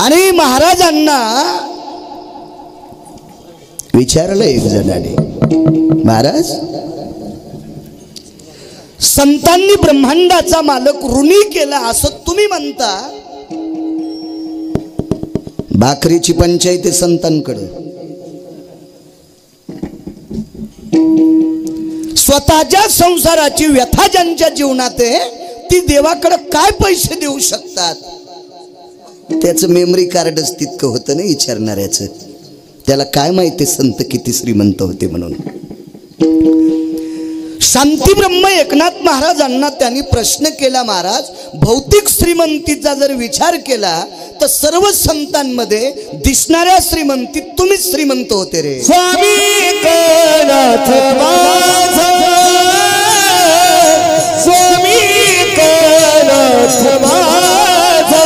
आणि महाराजांना विचारलं एक जणाने, महाराज संतांनी ब्रह्मांडाचा मालक ऋणी केला असं तुम्ही म्हणता, भाकरीची पंचायत आहे संतांकडे, स्वतःच्या संसाराची व्यथा ज्यांच्या जीवनात आहे ती देवाकडे काय पैसे देऊ शकतात? त्याचं मेमरी कार्डच तितकं होतं ना विचारणाऱ्याचं, त्याला काय माहिती संत किती श्रीमंत होते म्हणून. शांती ब्रह्म एकनाथ महाराजांना त्यांनी प्रश्न केला, महाराज भौतिक श्रीमंतीचा जर विचार केला तर सर्व संतांमध्ये दिसणाऱ्या श्रीमंतीत तुम्हीच श्रीमंत होते रे. स्वामी एकनाथ माझा, स्वामी एकनाथ माझा,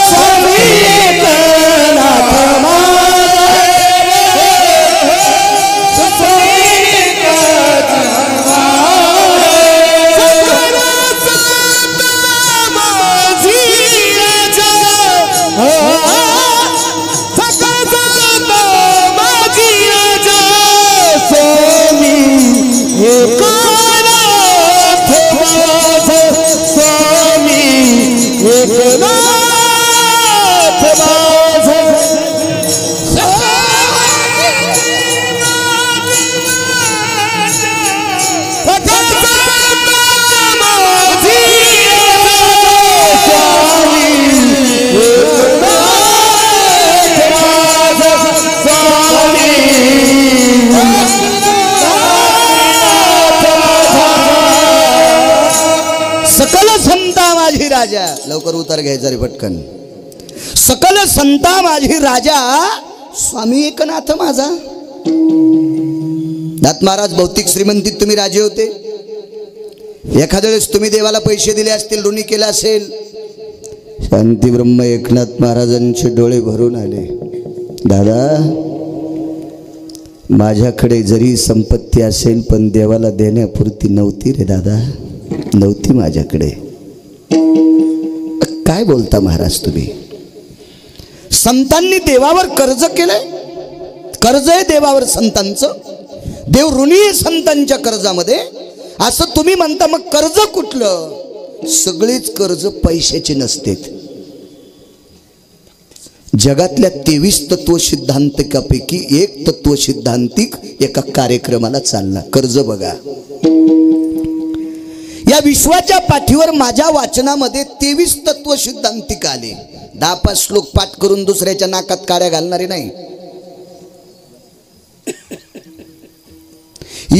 स्वामी एकनाथ माझा, स्वामी एकनाथ राजा. लवकर उतार घ्यायचा रे पटकन. सकल संता माझी राजा स्वामी एकनाथ माझा. दात महाराज भौतिक श्रीमंतीत तुम्ही राजे होते. एखाद्या वेळेस तुम्ही देवाला पैसे दिले असतील, ऋणी केला असेल. शांती ब्रह्म एकनाथ महाराजांचे डोळे भरून आले. दादा माझ्याकडे जरी संपत्ती असेल पण देवाला देण्यापुरती नव्हती रे दादा, नव्हती माझ्याकडे. काय बोलता महाराज तुम्ही? संतांनी देवावर कर्ज केलंय, कर्ज आहे देवावर संतांचं, देव ऋणी आहे संतांच्या कर्जामध्ये असं तुम्ही म्हणता. मग कर्ज कुठलं? सगळेच कर्ज पैशाचे नसतेत. जगातल्या 23 तत्व सिद्धांतिकापैकी एक तत्व सिद्धांतिक एका कार्यक्रमाला चालला. कर्ज बघा. या विश्वाच्या पाठीवर माझ्या वाचनामध्ये 23 तत्व सिद्धांतिक आले. 10-5 श्लोक पाठ करून दुसऱ्याच्या नाकात काड्या घालणारे नाही.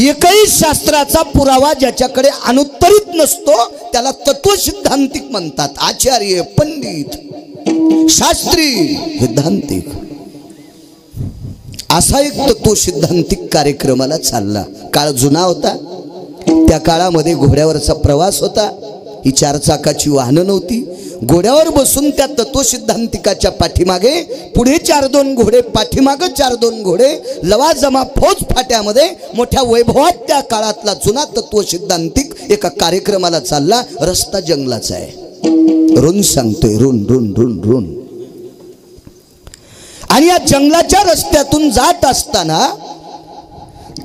एकही शास्त्राचा पुरावा ज्याच्याकडे अनुत्तरित नसतो त्याला तत्व सिद्धांतिक म्हणतात. आचार्य, पंडित, शास्त्री, सिद्धांतिक असा एक तत्व सिद्धांतिक कार्यक्रमाला चालला. काळ जुना होता. त्या काळामध्ये घोड्यावरचा प्रवास होता. ही 4 चाकाची वाहनं नव्हती. घोड्यावर बसून त्या तत्वसिद्धांतिकाच्या पाठीमागे पुढे 4-2 घोडे, पाठीमागे 4-2 घोडे, लवाजमा फौज फाट्यामध्ये मोठ्या वैभवात त्या काळातला जुना तत्वसिद्धांतिक एका कार्यक्रमाला चालला. रस्ता जंगलाचा आहे. ऋण सांगतोय, ऋण ऋण ऋण ऋण. आणि या जंगलाच्या रस्त्यातून जात असताना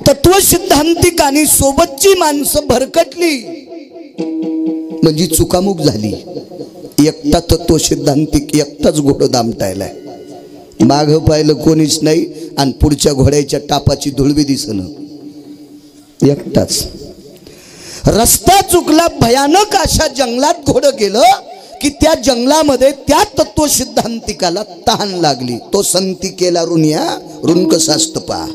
तत्वसिद्धांतिक आणि सोबतची माणसं भरकटली, म्हणजे चुकामुक झाली. एकटा तत्वसिद्धांतिक एकटाच घोडं दामटायलाय. माग पाहिलं कोणीच नाही आणि पुढच्या घोड्याच्या टापाची धुळवी दिसणं. एकटाच. रस्ता चुकला. भयानक अशा जंगलात घोडं गेलं की त्या जंगलामध्ये त्या तत्वसिद्धांतिकाला तहान लागली. तो संती केला ऋणिया. ऋण कसं असतं पहा.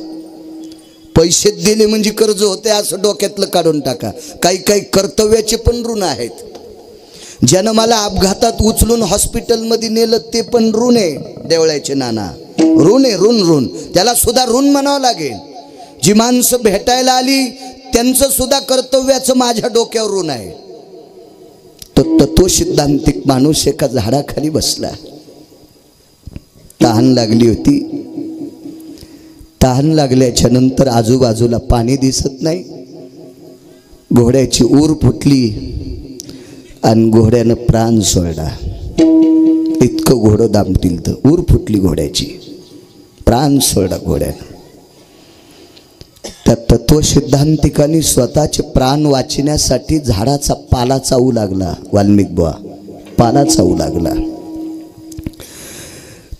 पैसे दिले म्हणजे कर्ज होते असं डोक्यातलं काढून टाका. काही काही कर्तव्याचे पण ऋण आहेत. ज्यानं मला अपघातात उचलून हॉस्पिटलमध्ये नेलं ते पण ऋण आहे. देवळाचे नाना ऋण आहे. ऋण ऋण त्याला सुद्धा ऋण म्हणावं लागेल. जी माणसं भेटायला आली त्यांचं सुद्धा कर्तव्याचं माझ्या डोक्यावर ऋण आहे. तो तत्वसिद्धांतिक माणूस एका झाडाखाली बसला. तहान लागली होती. तहान लागल्याच्या नंतर आजूबाजूला पाणी दिसत नाही. घोड्याची ऊर फुटली आणि घोड्यानं प्राण सोडला. इतकं घोडं दामतील तर ऊर फुटली घोड्याची, प्राण सोडला घोड्यानं. त्या तत्वसिद्धांतिकांनी स्वतःचे प्राण वाचण्यासाठी झाडाचा पाला चावू लागला. वाल्मिक बुवा पाला चावू लागला.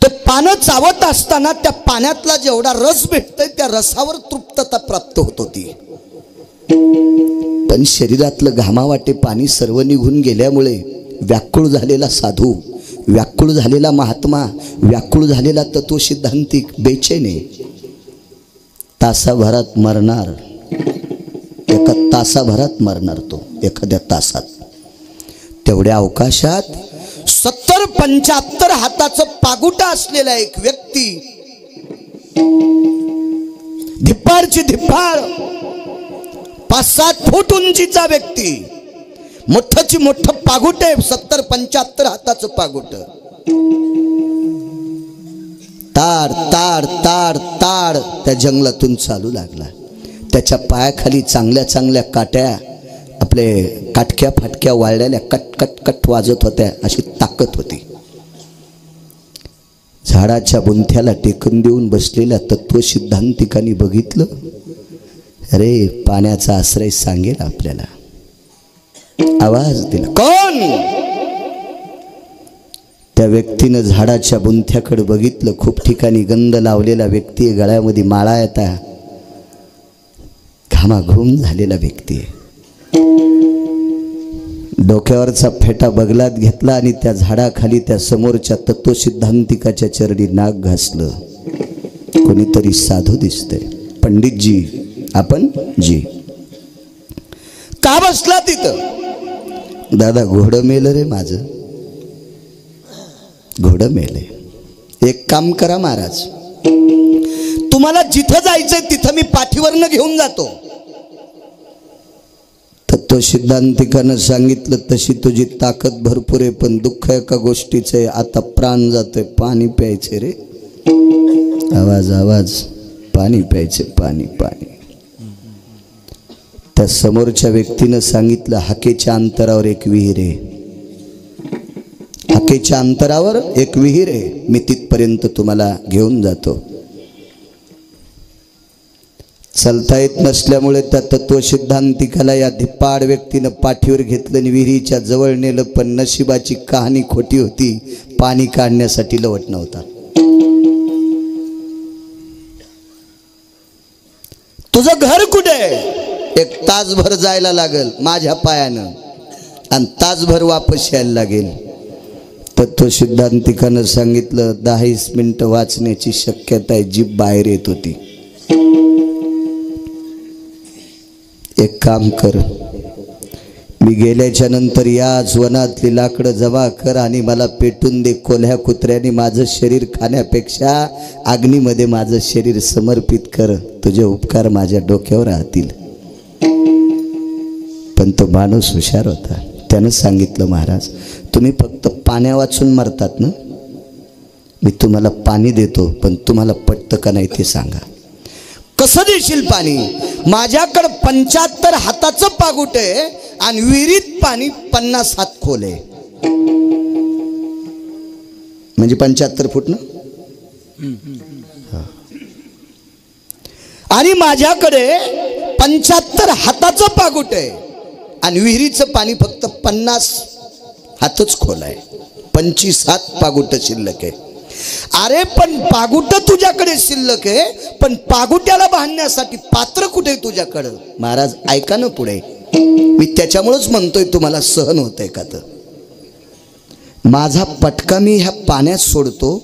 ते पानं चावत असताना त्या पाण्यातला जेवढा रस भेटतोय त्या रसावर तृप्तता प्राप्त होत होती. पण शरीरातलं घामावाटे पाणी सर्व निघून गेल्यामुळे व्याकुळ झालेला साधू, व्याकुळ झालेला महात्मा, व्याकुळ झालेला तत्वसिद्धांतिक बेचैने. तासाभरात मरणार, एका तासाभरात मरणार तो, एखाद्या तासात. तेवढ्या अवकाशात 70-75 हाताचं पागुटा असलेला एक व्यक्ती, धिप्पाडची धिप्पाड, 5-7 फूट उंचीचा व्यक्ती, मोठंची मोठं पागुटे, 70-75 हाताचं पागुट, ताड ताड ताड ताड त्या जंगलातून चालू लागला. त्याच्या पायाखाली चांगल्या चांगल्या काट्या, आपले काटक्या फाटक्या वाळलेल्या कट कट कट वाजत होत्या, अशी ताकद होती. झाडाच्या बुंथ्याला टेकून देऊन बसलेल्या तत्वसिद्धांतिकांनी बघितलं, अरे पाण्याचा आश्रय सांगेल आपल्याला. आवाज दिला, कोण? त्या व्यक्तीनं झाडाच्या बुंथ्याकडे बघितलं. खूप ठिकाणी गंध लावलेला व्यक्ती आहे, गळ्यामध्ये माळा येता, घामाघूम झालेला व्यक्ती आहे. डोक्यावरचा फेटा बगलात घेतला आणि त्या झाडाखाली त्या समोरच्या तत्वसिद्धांतिकाच्या चरणी नाक घासलं. कोणीतरी साधू दिसतंय. पंडितजी, आपण जी का बसला तिथं? दादा घोडं मेलं रे माझं, घोडं मेले. एक काम करा महाराज, तुम्हाला जिथं जायचंय तिथं मी पाठीवरनं घेऊन जातो. तत्वसिद्धांतिकानं सांगितलं, तशी तुझी ताकद भरपूर आहे, पण दुःख एका गोष्टीचं आहे, आता प्राण जातोय, पाणी प्यायचे रे. आवाज आवाज, पाणी प्यायचे, पाणी पाणी. त्या समोरच्या व्यक्तीनं सांगितलं, हाकेच्या अंतरावर एक विहीर आहे, हाकेच्या अंतरावर एक विहीर आहे, मी तिथपर्यंत तुम्हाला घेऊन जातो. चालता येत नसल्यामुळे त्या तत्वसिद्धांतिकाला या धिप्पाड व्यक्तीनं पाठीवर घेतलं आणि विहिरीच्या जवळ नेलं. पण नशिबाची कहाणी खोटी होती, पाणी काढण्यासाठी लवट नव्हता. तुझं घर कुठे? एक तासभर जायला लागल माझ्या पायानं आणि तासभर वापस यायला लागेल. तत्वसिद्धांतिकानं सांगितलं, 10 मिनिटं वाचण्याची शक्यता आहे. जीभ बाहेर येत होती. एक काम कर, मी गेल्याच्या नंतर याच वनातली लाकडं जमा कर आणि मला पेटून दे. कोल्ह्या कुत्र्याने माझं शरीर खाण्यापेक्षा अग्नीमध्ये माझं शरीर समर्पित कर. तुझे उपकार माझ्या डोक्यावर राहतील. पण तो माणूस हुशार होता. त्यानं सांगितलं, महाराज तुम्ही फक्त पाण्या वाचून मरतात ना, मी तुम्हाला पाणी देतो, पण तुम्हाला पटतं का नाही ते सांगा. कसं देशील पाणी? माझ्याकडं 75 हाताचं पागुट आहे आणि विहिरीत पाणी 50 हात खोल आहे, म्हणजे 75 फूट ना. आणि माझ्याकडे 75 हाताचं पागुट आहे आणि विहिरीचं पाणी फक्त 50 हातच खोल आहे, 25 हात पागुट शिल्लक आहे. अरे पण पागुट तुझ्याकडे शिल्लक आहे, पण पागुट्याला बांधण्यासाठी पात्र कुठे तुझ्याकडं? महाराज ऐका ना पुढे, मी त्याच्यामुळेच म्हणतोय तुम्हाला सहन होतंय का? तर माझा पटका मी ह्या पाण्यात सोडतो,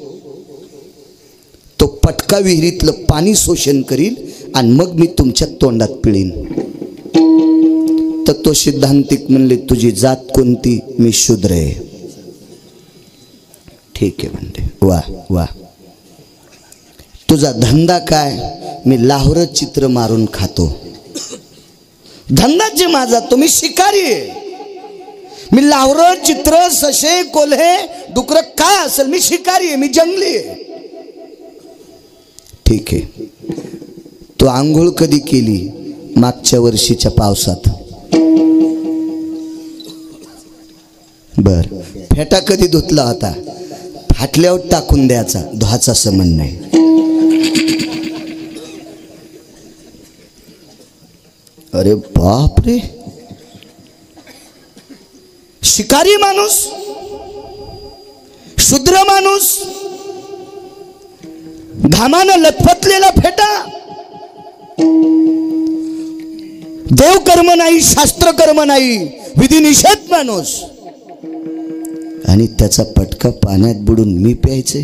तो पटका विहिरीतलं पाणी शोषण करील आणि मग मी तुमच्या तोंडात पिळीन. तर तो सिद्धांतिक म्हणले, तुझी जात कोणती? मी शूद्र आहे. ठीक आहे म्हणते. वा वा. तुझा धंदा काय? मी लाहोर चित्र मारून खातो. धंदाच माझा, तुम्ही शिकारी आहे. मी लाहोर चित्र, ससे, कोल्हे, डुकर काय असेल, मी शिकारी आहे, मी जंगली आहे. ठीक आहे. तू आंघोळ कधी केली? मागच्या वर्षीच्या पावसात. बर. फेटा कधी धुतला होता? हाटल्यावर टाकून द्यायचा, धुवाचा संबंध नाही. अरे बाप रे, शिकारी माणूस, शूद्र माणूस, घामानं लथपथलेला फेटा, देवकर्म नाही, शास्त्रकर्म नाही, विधिनिषेध माणूस, आणि त्याचा पटका पाण्यात बुडून मी प्यायचे.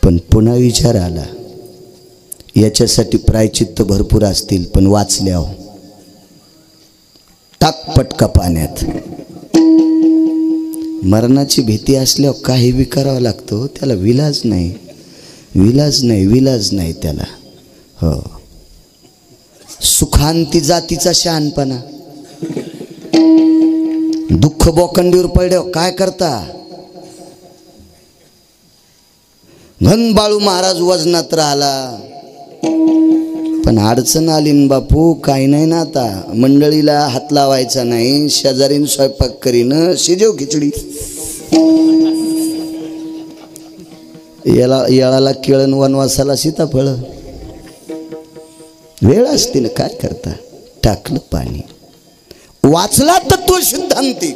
पण पुन्हा विचार आला, याच्यासाठी प्रायचित्त भरपूर असतील, पण वाचल्यावर टाक पटका पाण्यात. मरणाची भीती असल्यावर काही बी करावं लागतो, त्याला विलाज नाही, विलाज नाही, विलाज नाही त्याला. हो, सुखांती जातीचा शहाणपणा. दुःख बोकंडीवर पडल्यावर काय करता? घन बाळू महाराज वजनात राहिला, पण अडचण आली न बापू, काही नाही ना आता, मंडळीला हात लावायचा नाही, शेजारीन स्वयंपाक करीन, शिजेव खिचडी. याळाला केळण, वनवासाला सीताफळ. वेळ असते ना, काय करता? टाकलं पाणी, वाचला तत्व सिद्धांतिक.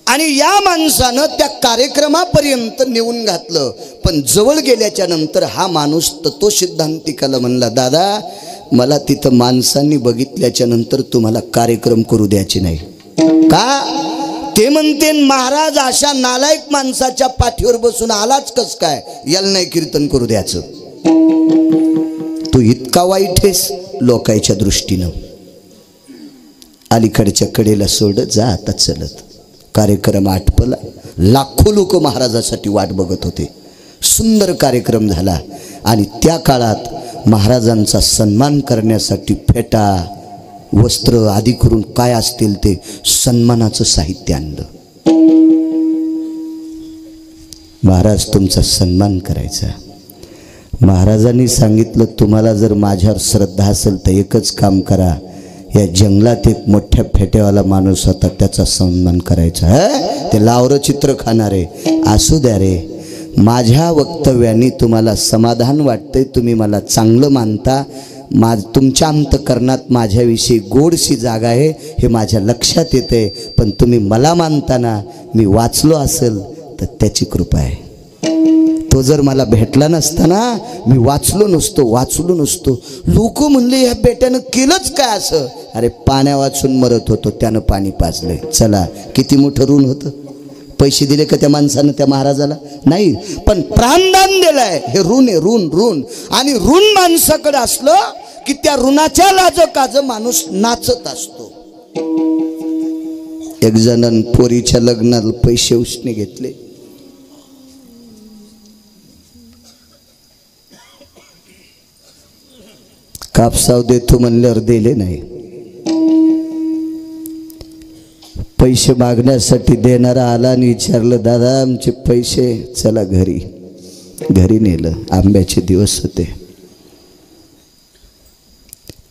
आणि या माणसानं त्या कार्यक्रमापर्यंत नेऊन घातलं. पण जवळ गेल्याच्या नंतर हा माणूस तत्व सिद्धांतिकाला म्हणला, दादा मला तिथं माणसांनी बघितल्याच्या नंतर तुम्हाला कार्यक्रम करू द्यायचे नाही. का? ते म्हणते महाराज अशा नालायक माणसाच्या पाठीवर बसून आलाच कस काय, याला नाही कीर्तन करू द्यायचं. तू इतका वाईट आहेस लोकांच्या दृष्टीनं. अलीकडच्या कडेला सोड, जा आता चलत. कार्यक्रम आटपला, लाखो लोक महाराजासाठी वाट बघत होते. सुंदर कार्यक्रम झाला. आणि त्या काळात महाराजांचा सन्मान करण्यासाठी फेटा, वस्त्र आदी करून काय असतील ते सन्मानाचं साहित्य आणलं. महाराज तुमचा सन्मान करायचा. महाराजांनी सांगितलं, तुम्हाला जर माझ्यावर श्रद्धा असेल तर एकच काम करा, या जंगलात एक मोठ्या फेट्यावाला माणूस होता, त्याचा सन्मान करायचा. ते लावरं चित्र खाणारे असू द्या रे, माझ्या वक्तव्याने तुम्हाला समाधान वाटतंय, तुम्ही मला चांगलं मानता, तुमच्या अंतःकरणात माझ्याविषयी गोडशी जागा आहे हे माझ्या लक्षात येते. पण तुम्ही मला मानताना मी वाचलो असेल तर त्याची कृपा आहे. तो जर मला भेटला नसता ना, मी वाचलो नसतो. लोक म्हणले या बेट्यानं केलंच काय असं? अरे पाण्या वाचून मरत होतो, त्यानं पाणी पाजले. चला, किती मोठं ऋण होतं. पैसे दिले का त्या माणसानं त्या महाराजाला? नाही, पण प्राणदान दिलंय. हे ऋण आहे, ऋण. आणि ऋण माणसाकडे असलं की त्या ऋणाच्या लाजकाज माणूस नाचत असतो. एक जणांनी पोरीच्या लग्नाला पैसे उसने घेतले. कापसाव देतो म्हणल्यावर दिले नाही. पैसे मागण्यासाठी देणारा आला आणि विचारलं, दादा आमचे पैसे. चला घरी नेलं. आंब्याचे दिवस होते.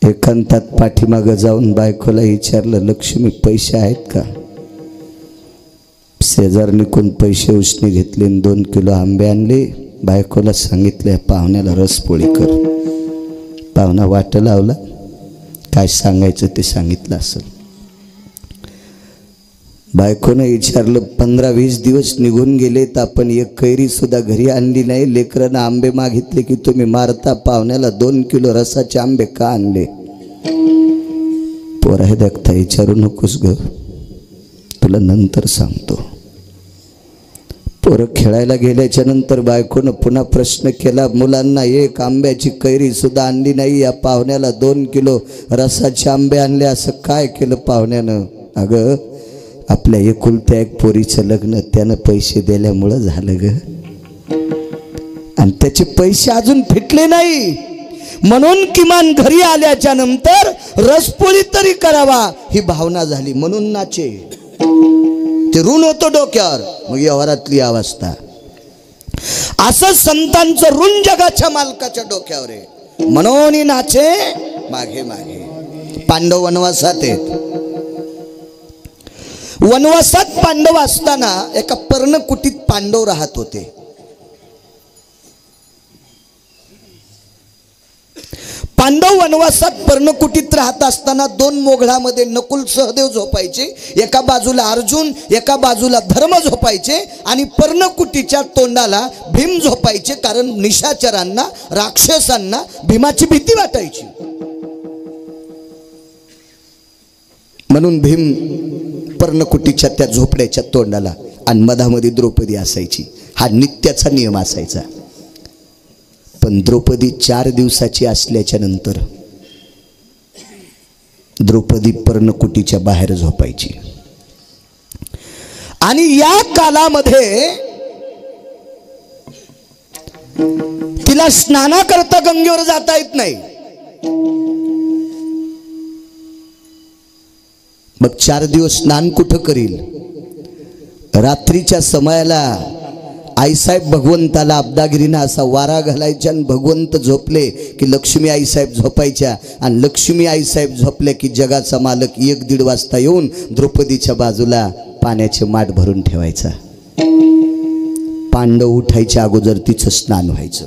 एकांतात पाठीमागं जाऊन बायकोला विचारलं, लक्ष्मी पैसे आहेत का? शेजारनी कोण पैसे उसने घेतले आणि 2 किलो आंबे आणले. बायकोला सांगितलं, पाहुण्याला रसपोळी कर. पाहुणा वाट लावला. काय सांगायचं ते सांगितलं असेल. बायकोने विचारलं, 15-20 दिवस निघून गेले तर आपण एक कैरी सुद्धा घरी आणली नाही. लेकरांना आंबे मागितले की तुम्ही मारता. पाहुण्याला 2 किलो रसाचे आंबे का आणले? पोरा देखता विचारू नकोस ग, तुला नंतर सांगतो. पोरं खेळायला गेल्याच्या नंतर बायकोनं पुन्हा प्रश्न केला, मुलांना एक आंब्याची कैरी सुद्धा आणली नाही. या पाहुण्याला 2 किलो रसाचे आंबे आणले, असं काय केलं पाहुण्यानं? अगं आपल्या एकुलत्या एक पोरीचं लग्न त्यानं पैसे दिल्यामुळं झालं ग, आणि त्याचे पैसे अजून फिटले नाही. म्हणून किमान घरी आल्याच्या नंतर रसपोळी तरी करावा ही भावना झाली, म्हणून नाचे. ते ऋण होतं डोक्यावर. मग व्यवहारातली अवस्था. असं संतांचं ऋण जगाच्या मालकाच्या डोक्यावर आहे, म्हणून नाचे मागे. पांडव वनवासात आहेत. वनवासात पांडव असताना एका पर्णकुटीत पांडव राहत होते. पांडव वनवासात पर्णकुटीत राहत असताना दोन मोगळामध्ये नकुल सहदेव झोपायचे. एका बाजूला अर्जुन, एका बाजूला धर्म झोपायचे आणि पर्णकुटीच्या तोंडाला भीम झोपायचे. कारण निशाचरांना, राक्षसांना भीमाची भीती वाटायची. म्हणून भीम पर्णकुटीच्या त्या झोपड्याच्या तोंडाला आणि मधामध्ये द्रौपदी असायची. हा नित्याचा नियम असायचा. पण द्रौपदी 4 दिवसाची असल्याच्या नंतर द्रौपदी पर्णकुटीच्या बाहेर झोपायची. आणि या कालामध्ये तिला स्नानाकरता गंगेवर जाता येत नाही. मग 4 दिवस स्नान कुठं करील? रात्रीच्या समयाला आईसाहेब भगवंताला अब्दागिरीनं असा वारा घालायच्या आणि भगवंत झोपले की लक्ष्मी आईसाहेब झोपायच्या. आणि लक्ष्मी आईसाहेब झोपले की जगाचा मालक 1-1:30 वाजता येऊन द्रौपदीच्या बाजूला पाण्याचे माठ भरून ठेवायचा. पांडव उठायच्या अगोदर तिचं स्नान व्हायचं.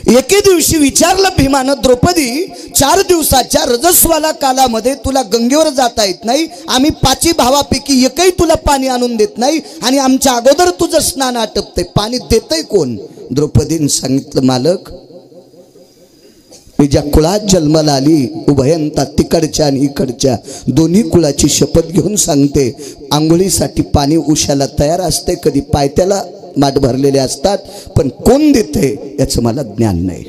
एके दिवशी विचारलं भीमानं, द्रौपदी 4 दिवसाच्या रजस्वाला कालामध्ये तुला गंगेवर जाता येत नाही, आम्ही 5 भावापैकी एकही तुला पाणी आणून देत नाही आणि आमच्या अगोदर तुझं स्नान आटपतंय, पाणी देतय कोण? द्रौपदीने सांगितलं, मालक मी ज्या कुळात जन्माला आली, उभयंता तिकडच्या आणि इकडच्या दोन्ही कुळाची शपथ घेऊन सांगते, आंघोळीसाठी पाणी उशाला तयार असते, कधी पायथ्याला माठ भरलेले असतात, पण कोण देते याचं मला ज्ञान नाही.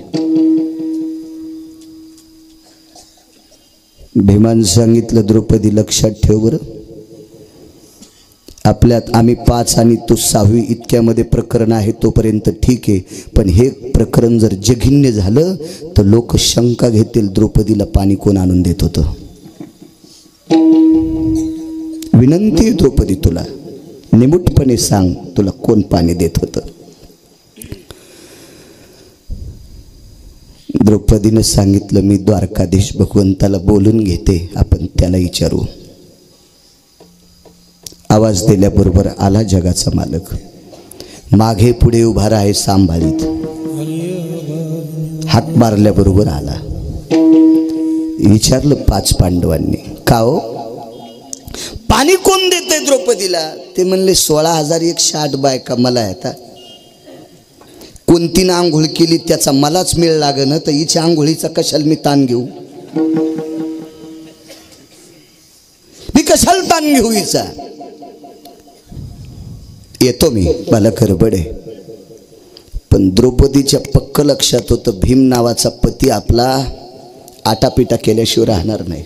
भीमानं सांगितलं, द्रौपदी लक्षात ठेव बरं, आपल्यात आम्ही 5 आणि तू 6वी इतक्यामध्ये प्रकरण आहे तोपर्यंत ठीक आहे, पण हे प्रकरण जर जघन्य झालं तर लोक शंका घेतील द्रौपदीला पाणी कोण आणून देत होतं. विनंती आहे द्रौपदी, तुला निमूटपणे सांग, तुला कोण पाणी देत होतं? द्रौपदीने सांगितलं, मी द्वारकाधीश भगवंताला बोलून घेते, आपण त्याला विचारू. आवाज दिल्याबरोबर आला जगाचा मालक, मागे पुढे उभा आहे सांभाळीत, हाक मारल्याबरोबर आला. विचारलं 5 पांडवांनी, का हो पाणी कोण देते द्रौपदीला? ते म्हणले 16,108 बायका मला आता, कोणतीनं आंघोळ केली त्याचा मलाच मेळ लागन, तर हिच्या आंघोळीचा कशाला मी ताण घेऊ? मी कशाला ताण घेऊ हिचा? येतो मी, मला गडबड आहे. पण द्रौपदीच्या पक्क लक्षात होतं, भीम नावाचा पती आपला आटापिटा केल्याशिवाय राहणार नाही.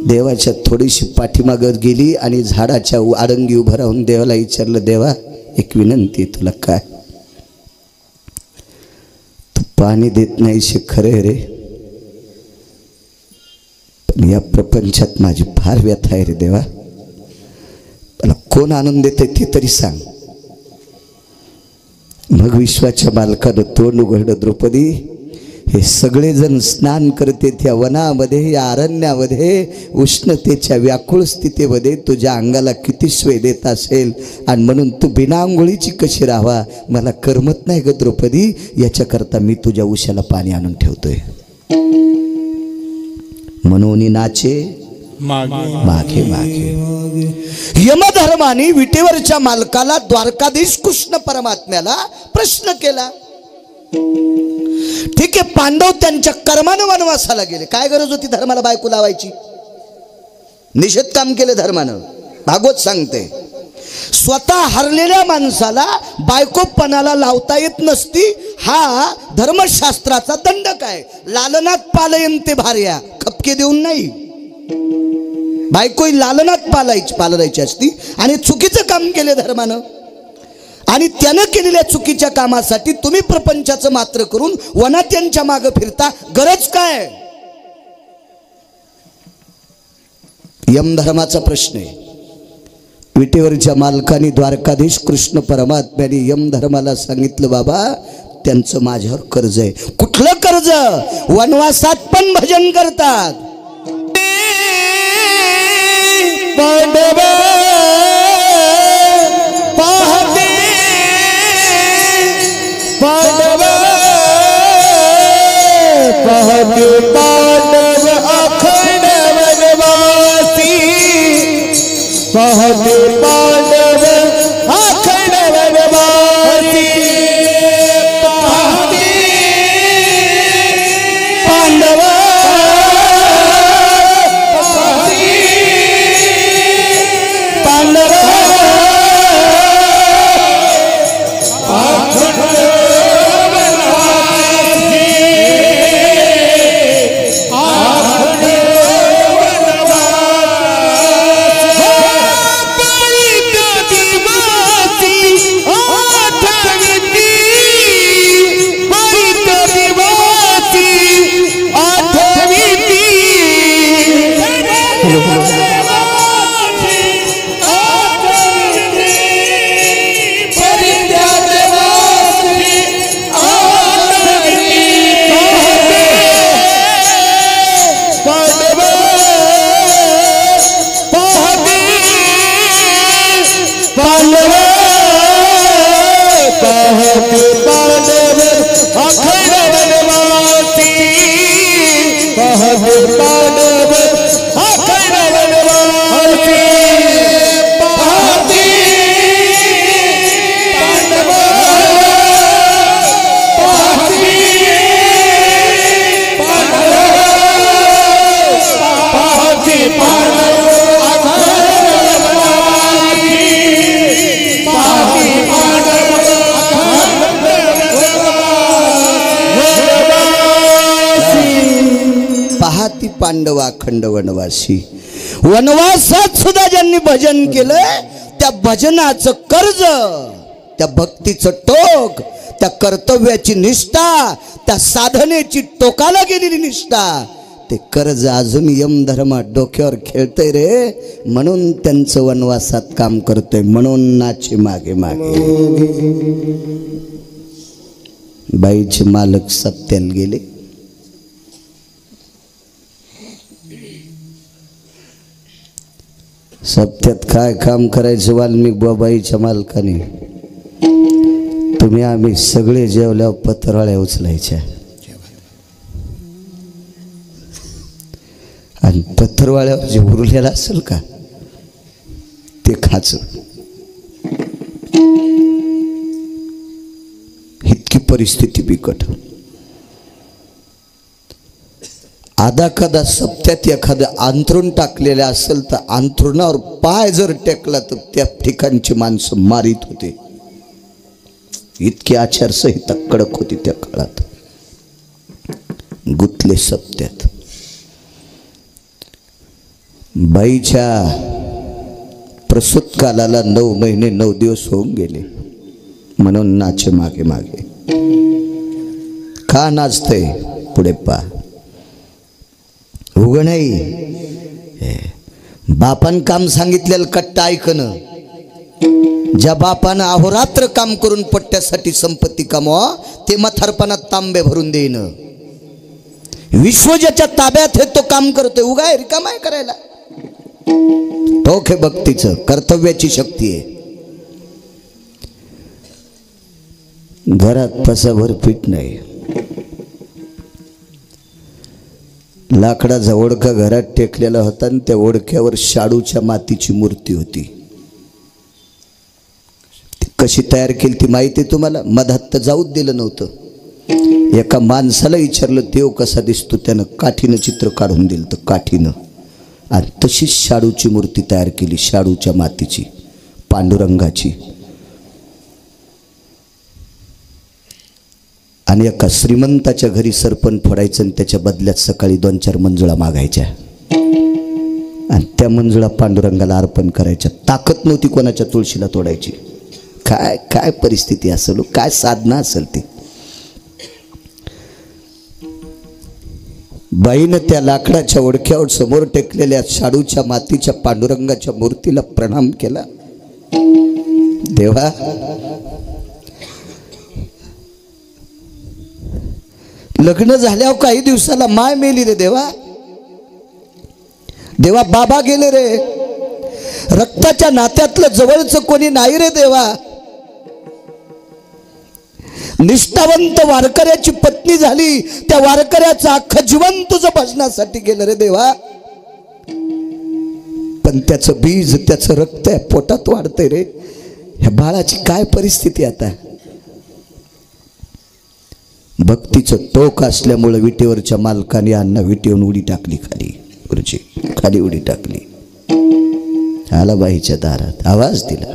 देवाच्या थोडीशी पाठीमागत गेली आणि झाडाच्या आडंगी उभं राहून देवाला विचारलं, देवा एक विनंती तुला, काय तू पाणी देत नाहीस खरे रे, पण या प्रपंचात माझी फार व्यथा आहे रे देवा, मला कोण आणून देते ते तरी सांग. मग विश्वाच्या मालकानं तोंड उघडलं, द्रौपदी हे सगळेजण स्नान करते त्या वनामध्ये, या अरण्यामध्ये, उष्णतेच्या व्याकुळ स्थितीमध्ये तुझ्या अंगाला किती स्वेद येत असेल, आणि म्हणून तू बिना आंघोळीची कशी राहावा मला करमत नाही ग द्रौपदी, याच्याकरता मी तुझ्या उशाला पाणी आणून ठेवतोय. म्हणून नाचे मागे मागे. यमधर्माने विटेवरच्या मालकाला, द्वारकाधीश कृष्ण परमात्म्याला प्रश्न केला. ठीक आहे, पांडव त्यांच्या कर्मानं वनवासाला गेले, काय गरज होती धर्माला बायको लावायची? निषेध काम केले धर्मानं. भागवत सांगते, स्वतः हरलेल्या माणसाला बायकोपणाला लावता येत नसती, हा धर्मशास्त्राचा दंडक आहे. लालनात पालयन्ते भार्या, खपके देऊन नाही, बायको लालनात पालायची असती. आणि चुकीचं काम केले धर्मानं, आणि त्यानं केलेल्या चुकीच्या कामासाठी तुम्ही प्रपंचाचं मात्र करून वनात त्यांच्या मागे फिरता, गरज काय? यमधर्माचा प्रश्न आहे. विटेवरच्या मालकाने द्वारकाधीश कृष्ण परमात्म्याने यमधर्माला सांगितलं, बाबा त्यांचं माझ्यावर कर्ज आहे. कुठलं कर्ज? वनवासात पण भजन करतात, पाहते पांडव अखंड वनवासी पाहते पांडव पांडव पांडव अखंड वनवासी. वनवासात सुद्धा ज्यांनी भजन केलंय त्या भजनाचं कर्ज, त्या भक्तीचं टोक, त्या कर्तव्याची निष्ठा, त्या साधनेची टोकाला गेलेली निष्ठा, ते कर्ज अजून यमधर्मात डोक्यावर खेळतंय रे. म्हणून त्यांचं वनवासात काम करतोय, म्हणून नाचे मागे मागे. बाईचे मालक सप्त्याला गेले. सप्त्यात काय काम करायचं वाल्मिक बाबाईच्या मालकाने. तुम्ही आम्ही सगळे जेवल्यावर पत्राळ्या उचलायच्या आणि पत्रवाळ्यावर जे उरलेलं असेल का ते खायचं. इतकी परिस्थिती बिकट. आधा कदा सप्त्यात एखादं अंथरूण टाकलेलं असेल तर अंथरुणावर पाय जर टेकला तर त्या ठिकाणची माणसं मारित होते. इतकी आचारसंहिता कडक होती त्या काळात. गुतले सप्त्यात. बाईच्या प्रसूत कालाला 9 महिने 9 दिवस होऊन गेले. म्हणून नाचे मागे मागे. का नाचते पुढे पा. उघड नाही. बापान काम सांगितलेलं कट्टा ऐकणं. ज्या बापानं अहोरात्र काम करून पट्ट्यासाठी संपत्ती कमवा ते म्हातारपणात तांबे भरून देणं. विश्व ज्याच्या ताब्यात आहे तो काम करतोय. उगा रिकाम आहे करायला. टोक आहे भक्तीचं, कर्तव्याची शक्ती आहे. घरात पसाभर पीठ नाही. लाकडाचा ओढका घरात टेकलेला होता आणि त्या ओढक्यावर शाडूच्या मातीची मूर्ती होती. ती कशी तयार केली ती माहिती आहे तुम्हाला. मधात तर जाऊच दिलं नव्हतं. एका माणसाला विचारलं देव कसा दिसतो, त्यानं काठीनं चित्र काढून दिलं तर काठीनं. आणि तशीच शाडूची मूर्ती तयार केली, शाडूच्या मातीची, पांडुरंगाची. आणि एका श्रीमंताच्या घरी सरपण फोडायचं आणि त्याच्या बदल्यात सकाळी 2-4 मंजुळा मागायच्या आणि त्या मंजुळा पांडुरंगाला अर्पण करायच्या. ताकद नव्हती कोणाच्या तुळशीला तोडायची. काय काय परिस्थिती असेल, काय साधना असेल ती. बाईनं त्या लाकडाच्या ओढक्यावर समोर टेकलेल्या शाडूच्या मातीच्या पांडुरंगाच्या मूर्तीला प्रणाम केला. देवा, लग्न झाल्यावर काही दिवसाला माय मेली रे देवा. देवा बाबा गेले रे. रक्ताच्या नात्यातलं जवळचं कोणी नाही रे देवा. निष्ठावंत वारकऱ्याची पत्नी झाली, त्या वारकऱ्याचं अख्खं जीवन तुझं भजनासाठी गेलं रे देवा. पण त्याचं बीज, त्याचं रक्त पोटात वाढतंय रे. ह्या बाळाची काय परिस्थिती आता. भक्तीचं टोक असल्यामुळे विटेवरच्या मालकाने अण्णा विटेवरून उडी टाकली खाली. गुरुजी खाली उडी टाकली. आला बाईच्या दारात, आवाज दिला,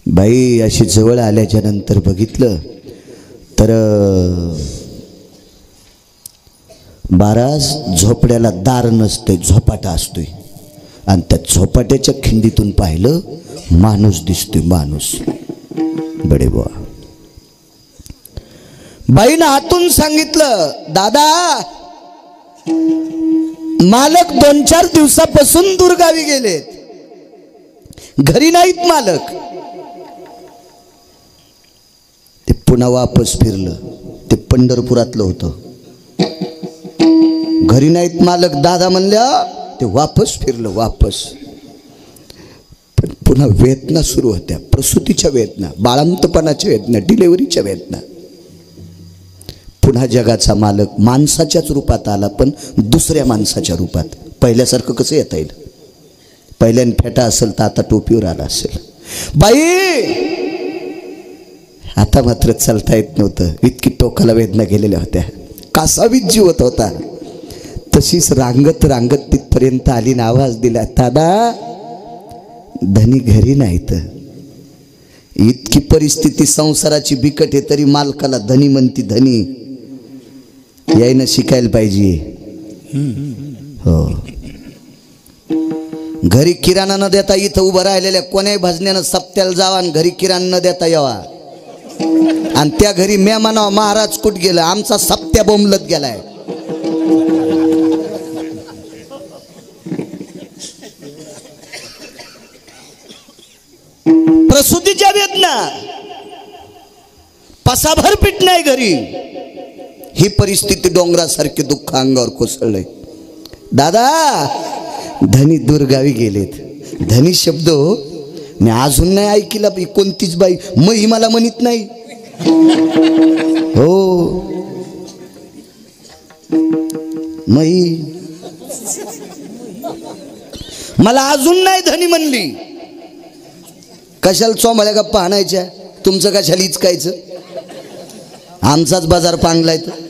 बाई अशी जवळ आल्याच्या नंतर बघितलं तर महाराज झोपड्याला दार नसते, झोपाटा असतोय. आणि त्या झोपाट्याच्या खिंडीतून पाहिलं माणूस दिसतोय, माणूस. बडे बुवा बाईनं आतून सांगितलं, दादा मालक 2-4 दिवसापासून दूरगावी गेलेत, घरी नाहीत मालक. ते पुन्हा वापस फिरलं. ते पंढरपुरातलं होतं. घरी नाहीत मालक दादा म्हणल्या, ते वापस फिरलं, वापस. पण पुन्हा वेदना सुरू होत्या, प्रसूतीच्या वेदना, बाळंतपणाच्या वेदना, डिलेव्हरीच्या वेदना. पुन्हा जगाचा मालक माणसाच्याच रूपात आला, पण दुसऱ्या माणसाच्या रूपात. पहिल्यासारखं कसं येता येईल. पहिल्याने फेटा असेल तर आता टोपीवर आला असेल. बाई आता मात्र चालता येत नव्हतं, इतकी टोकाला वेदना गेलेल्या होत्या. कासावीत जीवत होता. तशीच रांगत रांगत तिथपर्यंत आली ना आवाज दिला, दादा धनी घरी नाहीत. इतकी परिस्थिती संसाराची बिकट आहे तरी मालकाला धनी म्हणती. धनी यायनं शिकायला पाहिजे. हो, घरी किराणा न देता इथं उभं राहिलेल्या कोण्याही भजण्यानं सप्त्याला जावा आणि घरी किराणा न देता यावा. आणि त्या घरी म्या म्हणावं महाराज कुठ गेलं, आमचा सप्त्या बोंबलत गेलाय. प्रसूतीच्या वेदना, पसाभर पीठ नाही घरी. ही परिस्थिती डोंगरासारखे दुःख अंगावर कोसळलंय. दादा धनी दूरगावी गेलेत. धनी शब्द मी अजून नाही ऐकला. कोणतीच बाई मही मला म्हणत नाही. हो मही मला अजून नाही धनी म्हणली. कशाला चोमाळ्या गप्पा आणायच्या, तुमचं कशाला इचकायचं, आमचाच बाजार पांगलाय. तर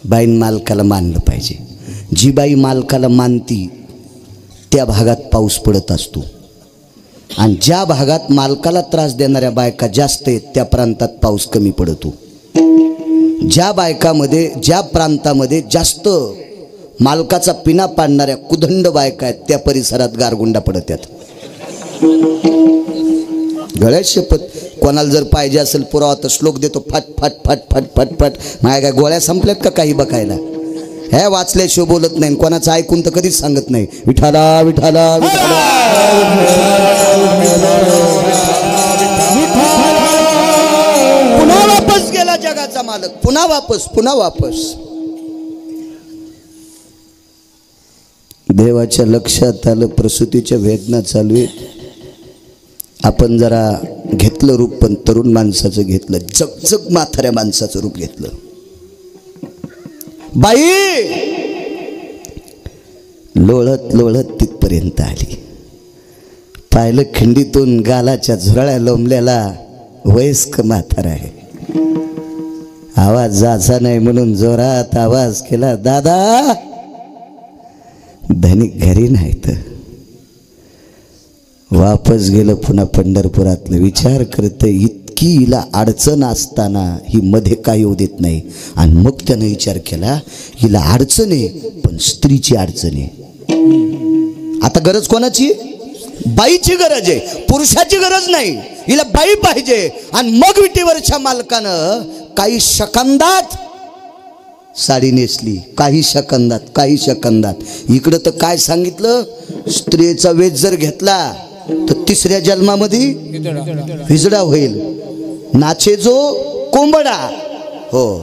बाईन मालकाला मानलं पाहिजे. जी बाई मालकाला मानती त्या भागात पाऊस पडत असतो. आणि ज्या भागात मालकाला त्रास देणाऱ्या बायका जास्त आहेत त्या प्रांतात पाऊस कमी पडतो. ज्या बायकामध्ये, ज्या प्रांतामध्ये जास्त मालकाचा पिना पाडणाऱ्या कुदंड बायका आहेत त्या परिसरात गारगुंडा पडत्यात. गळ्यात शपथ. कोणाला जर पाहिजे असेल पुरावा तर श्लोक देतो. फाट फाट फाट फाट फाट फाट. माझ्या काय गोळ्या संपल्यात का काही बघायला. हे वाचल्याशिवाय बोलत नाही, कोणाचं ऐकून तर कधीच सांगत नाही. विठाला विठाला विठाला. पुन्हा वापस गेला जगाचा मालक. पुन्हा वापस, पुन्हा वापस. देवाच्या लक्षात आलं प्रसूतीच्या वेदना चालू आहेत. आपण जरा घेतलं रूप, पण तरुण माणसाचं घेतलं, जगजग म्हाताऱ्या माणसाचं रूप घेतलं. बाई लोळत लोळत तिथपर्यंत आली. पाहिलं खिंडीतून गालाच्या झुरळ्या लोंबल्याला वयस्क म्हातारा आहे. आवाज जायचा नाही म्हणून जोरात आवाज केला, दादा धनी घरी नाहीत. वापस गेलं पुन्हा पंढरपुरातलं. विचार करते इतकी हिला अडचण असताना ही मध्ये काय येऊ देत नाही. आणि मग त्यानं विचार केला हिला अडचण आहे पण स्त्रीची अडचण आहे. आता गरज कोणाची? बाईची गरज आहे, पुरुषाची गरज नाही. हिला बाई पाहिजे. आणि मग विटेवरच्या मालकानं काही सेकंदात साडी नेसली. काही सेकंदात, काही सेकंदात. इकडं तर काय सांगितलं, स्त्रीचा वेध जर घेतला तर तिसऱ्या जन्मामध्ये हिजडा होईल. नाचे जो कोंबडा, हो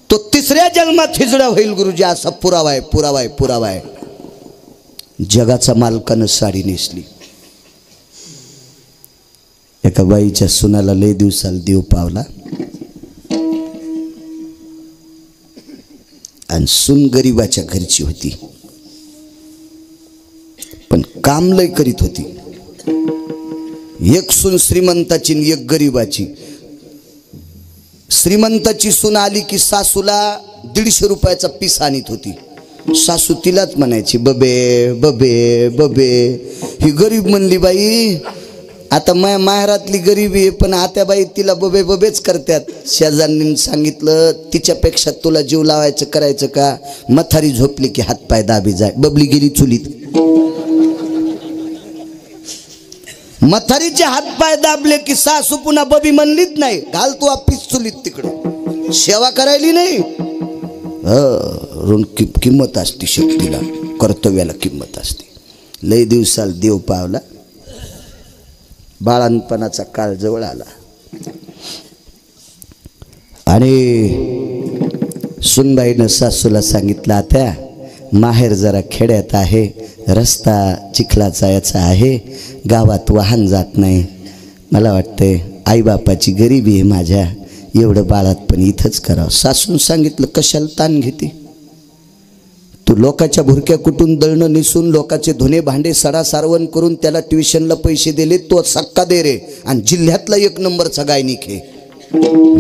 तो तिसऱ्या जन्मात हिजडा होईल. गुरुजी असा पुरावा आहे, पुरावा आहे, पुरावा आहे. जगाचा मालकानं साडी नेसली. एका बाईच्या सुनाला लय दिवसाला देव पावला. आणि सून गरिबाच्या घरची होती, पण काम लय करीत होती. एक सून श्रीमंताची आणि एक गरिबाची. श्रीमंताची सून आली की सासूला 150 रुपयाचा पीस आणत होती. सासू तिलाच म्हणायची बबे बबे बबे. ही गरीब म्हणली बाई आता माहेरातली गरीबी आहे, पण आत्याबाई तिला बबे बबेच करतात. शेजाऱ्यांनी सांगितलं तिच्यापेक्षा तुला जीव लावायचं करायचं का, मथारी झोपली की हातपाय दाबी जाय. बबली गेली चुलीत. मथारीचे हातपाय दाबले की सासू पुन्हा बबी म्हणलीच नाही, घाल तू आपीस चुलीत तिकडं. सेवा करायली नाही. किंमत असते शक्तीला, कर्तव्याला किंमत असते. लय दिवसाला देव पावला, बाळांपणाचा काळ जवळ आला आणि सुनबाईनं सासूला सांगितलं आता माहेर जरा खेड्यात आहे, रस्ता चिखलाचा याचा आहे, गावात वाहन जात नाही. मला वाटतंय आईबापाची गरिबी आहे माझ्या, एवढं बाळात पण इथंच करावं. सासून सांगितलं कशाला ताण घेते, तू लोकाच्या भुरक्या कुठून दळणं निसून लोकाचे धुणे भांडे सडा सारवण करून त्याला ट्युशनला पैसे दिले, तो सक्का दे रे. आणि जिल्ह्यातला 1 नंबरचा गायनिक आहे.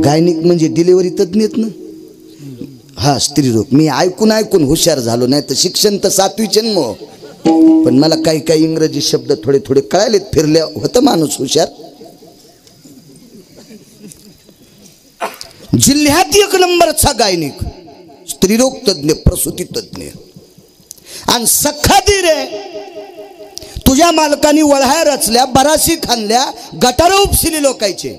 गायनिक म्हणजे डिलिव्हरी तज्ञच ना. हा स्त्रीरोग. मी ऐकून हुशार झालो, नाही तर शिक्षण तर 7वीचे मग. पण मला काही इंग्रजी शब्द थोडे थोडे कळालेत, फिरल्या होतं माणूस हुशार. जिल्ह्यात 1 नंबरचा गायनिक, स्त्रीरोग तज्ञ, प्रसूती तज्ञ. आणि सख्खा दे रे. तुझ्या मालकानी वळहाय रचल्या, बराशी खांदल्या, गटार उपसिली लोकायचे,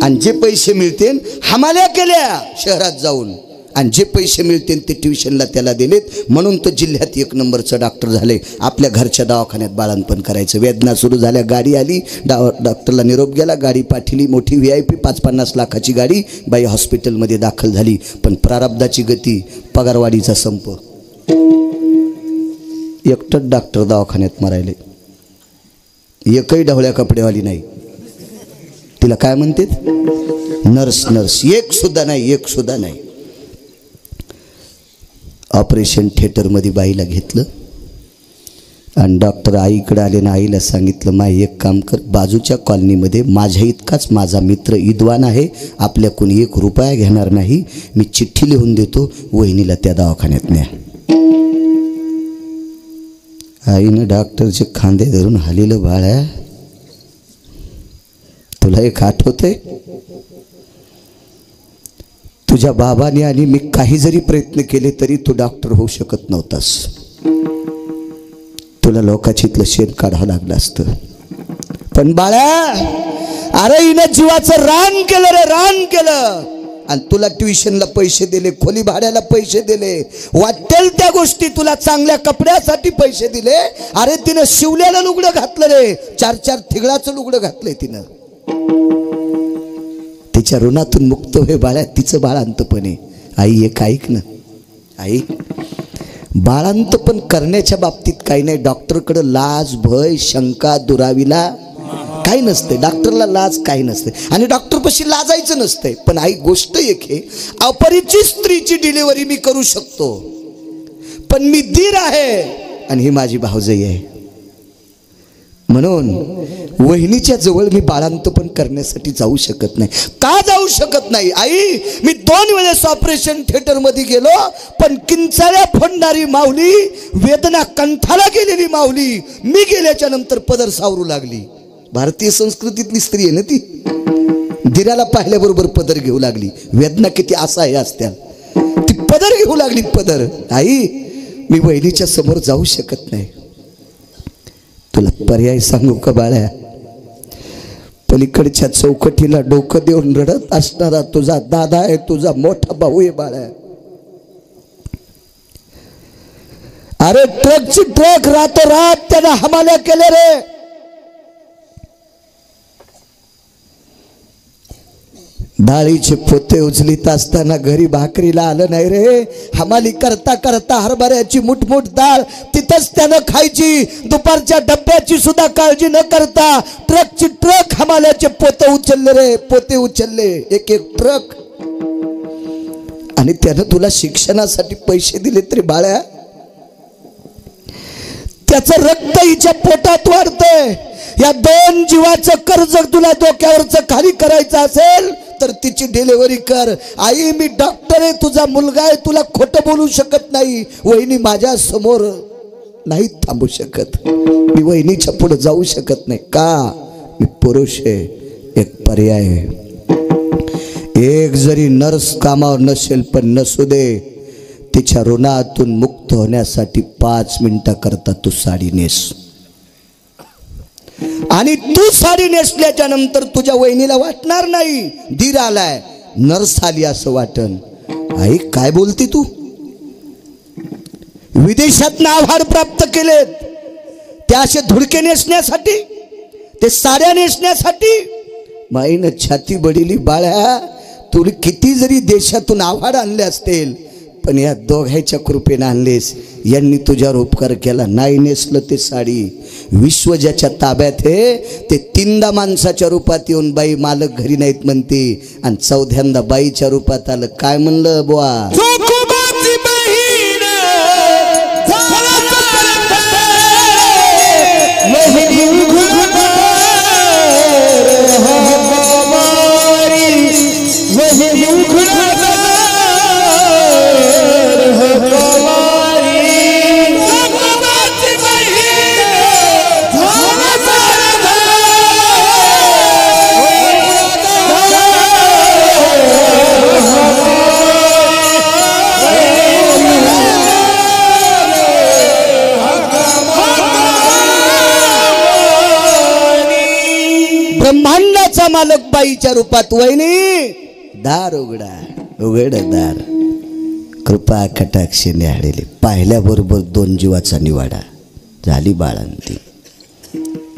आणि जे पैसे मिळतील हमाल्या केल्या शहरात जाऊन, आणि जे पैसे मिळतील ते ट्युशनला त्याला दिलेत. म्हणून तर जिल्ह्यात 1 नंबरचं डॉक्टर झाले. आपल्या घरच्या दवाखान्यात बाळंतपण करायचं. वेदना सुरू झाल्या, गाडी आली, डॉक्टरला निरोप गेला, गाडी पाठवली, मोठी VIP 5-50 लाखाची गाडी. बाई हॉस्पिटलमध्ये दाखल झाली. पण प्रारब्धाची गती, पगारवाढीचा संप. एकटंच डॉक्टर दवाखान्यात मरायले. एकही ढवळ्या कपडेवाली नाही. तिला काय म्हणते, नर्स. एक सुद्धा नाही. ऑपरेशन थिएटरमध्ये बाईला घेतलं आणि डॉक्टर आईकडे आले ना. आईला सांगितलं माई एक काम कर, बाजूच्या कॉलनीमध्ये माझ्या इतकाच माझा मित्र इद्वान आहे, आपल्याकडून 1 रुपया घेणार नाही, मी चिठ्ठी लिहून देतो, वहिनीला त्या दवाखान्यात न्या. आईनं डॉक्टरचे खांदे धरून हालिलं. बाळा तुला एक आठवतंय, तुझ्या बाबाने आणि मी काही जरी प्रयत्न केले तरी तू डॉक्टर होऊ शकत नव्हतास. तुला लोकाचीतलं शेण काढावं लागलं असतं. पण बाळा अरे हिनं जीवाचं रान केलं रे, रान केलं. आणि तुला ट्युशनला पैसे दिले, खोली भाड्याला पैसे दिले, वाटेल त्या गोष्टी, तुला चांगल्या कपड्यासाठी पैसे दिले. अरे तिनं शिवल्याला लुगडं घातलं रे, 4-4 ठिगळाचं लुगडं घातलंय तिनं. तिच्या ऋणातून मुक्त होय बाळा. तिचं बाळांतपणे. आई एक ऐक ना, आई बाळांतपण करण्याच्या बाबतीत काही नाही. डॉक्टरकडे लाज भय शंका दुरावीला काही नसते. डॉक्टरला लाज काही नसते आणि डॉक्टरपाशी लाजायचं नसतंय. पण आई गोष्ट एक आहे, अपरिचित स्त्रीची डिलिव्हरी मी करू शकतो, पण मी दीर आहे आणि ही माझी भावजई आहे. म्हणून वहिनीच्या जवळ मी बाळांतपण करण्यासाठी जाऊ शकत नाही. का जाऊ शकत नाही आई, मी 2 वेळेस ऑपरेशन थिएटरमध्ये गेलो, पण किंचाळ्या फोडणारी माऊली, वेदना कंठाला गेलेली माऊली मी गेल्याच्या नंतर पदर सावरू लागली. भारतीय संस्कृतीतली स्त्री आहे ना ती. दिराला पाहिल्याबरोबर पदर घेऊ लागली. वेदना किती असहाय्य असत्या, ती पदर घेऊ लागली. पदर. आई मी वहिनीच्या समोर जाऊ शकत नाही. तुला पर्याय सांगू का बाळा, पलीकडच्या चौकटीला डोकं देऊन रडत असणारा तुझा दादा आहे, तुझा मोठा भाऊ आहे बाळा. अरे ट्रकची ट्रक रातोरात त्यानं हमाल्या केले रे. डाळीचे पोते उचलीत असताना घरी भाकरीला आलं नाही रे. हमाली करता करता हरभऱ्याची मुठमुठ डाळ तिथंच त्यानं खायची. दुपारच्या डब्याची सुद्धा काळजी न करता ट्रकची ट्रक हमाल्याचे पोते उचलले रे. पोते उचलले, एक ट्रक. आणि त्यानं तुला शिक्षणासाठी पैसे दिले तरी बाळ्या त्याचं रक्त हिच्या पोटात वाढतंय. या 2 जीवाचं कर्ज तुला डोक्यावरचं खाली करायचं असेल तर तिची डिलिव्हरी कर. आई मी डॉक्टर आहे, तुझा मुलगा आहे, तुला खोटं बोलू शकत नाही. वहिनी माझ्या समोर नाही थांबू शकत, मी वहिनीच्या पुढे जाऊ शकत नाही का, मी पुरुष आहे. एक पर्याय आहे, एक जरी नर्स कामावर नसेल पण नसू दे, तिच्या ऋणातून मुक्त होण्यासाठी 5 मिनिटाकरता तू साडी नेस. आणि तू साडी नेसल्याच्या नंतर तुझ्या वहिनीला वाटणार नाही धीर आलाय, नर्स आली असं वाटन. आई काय बोलती तू, विदेशात आव्हाड प्राप्त केलेत त्या असे धुडके नेसण्यासाठी, ते साड्या नेसण्यासाठी. माईनं छाती बडिली, बाळ्या तुला किती जरी देशातून आव्हाड आणले असतील पण या दोघांच्या कृपेने आणलेस. यांनी तुझ्यावर उपकार केला, नाही नेसलं ते साडी. विश्व ज्याच्या ताब्यात आहे ते 3दा माणसाच्या रूपात येऊन बाई मालक घरी नाहीत म्हणते आणि 4थ्यांदा बाईच्या रूपात आलं. काय म्हणलं बुवा, ब्रह्मांडाचा मालक बाईच्या रूपात. वहिनी दार उघडा, उघड दार. कृपा कटाक्षाने हाडले. पाहिल्याबरोबर 2 जीवाचा निवाडा झाली बाळंती.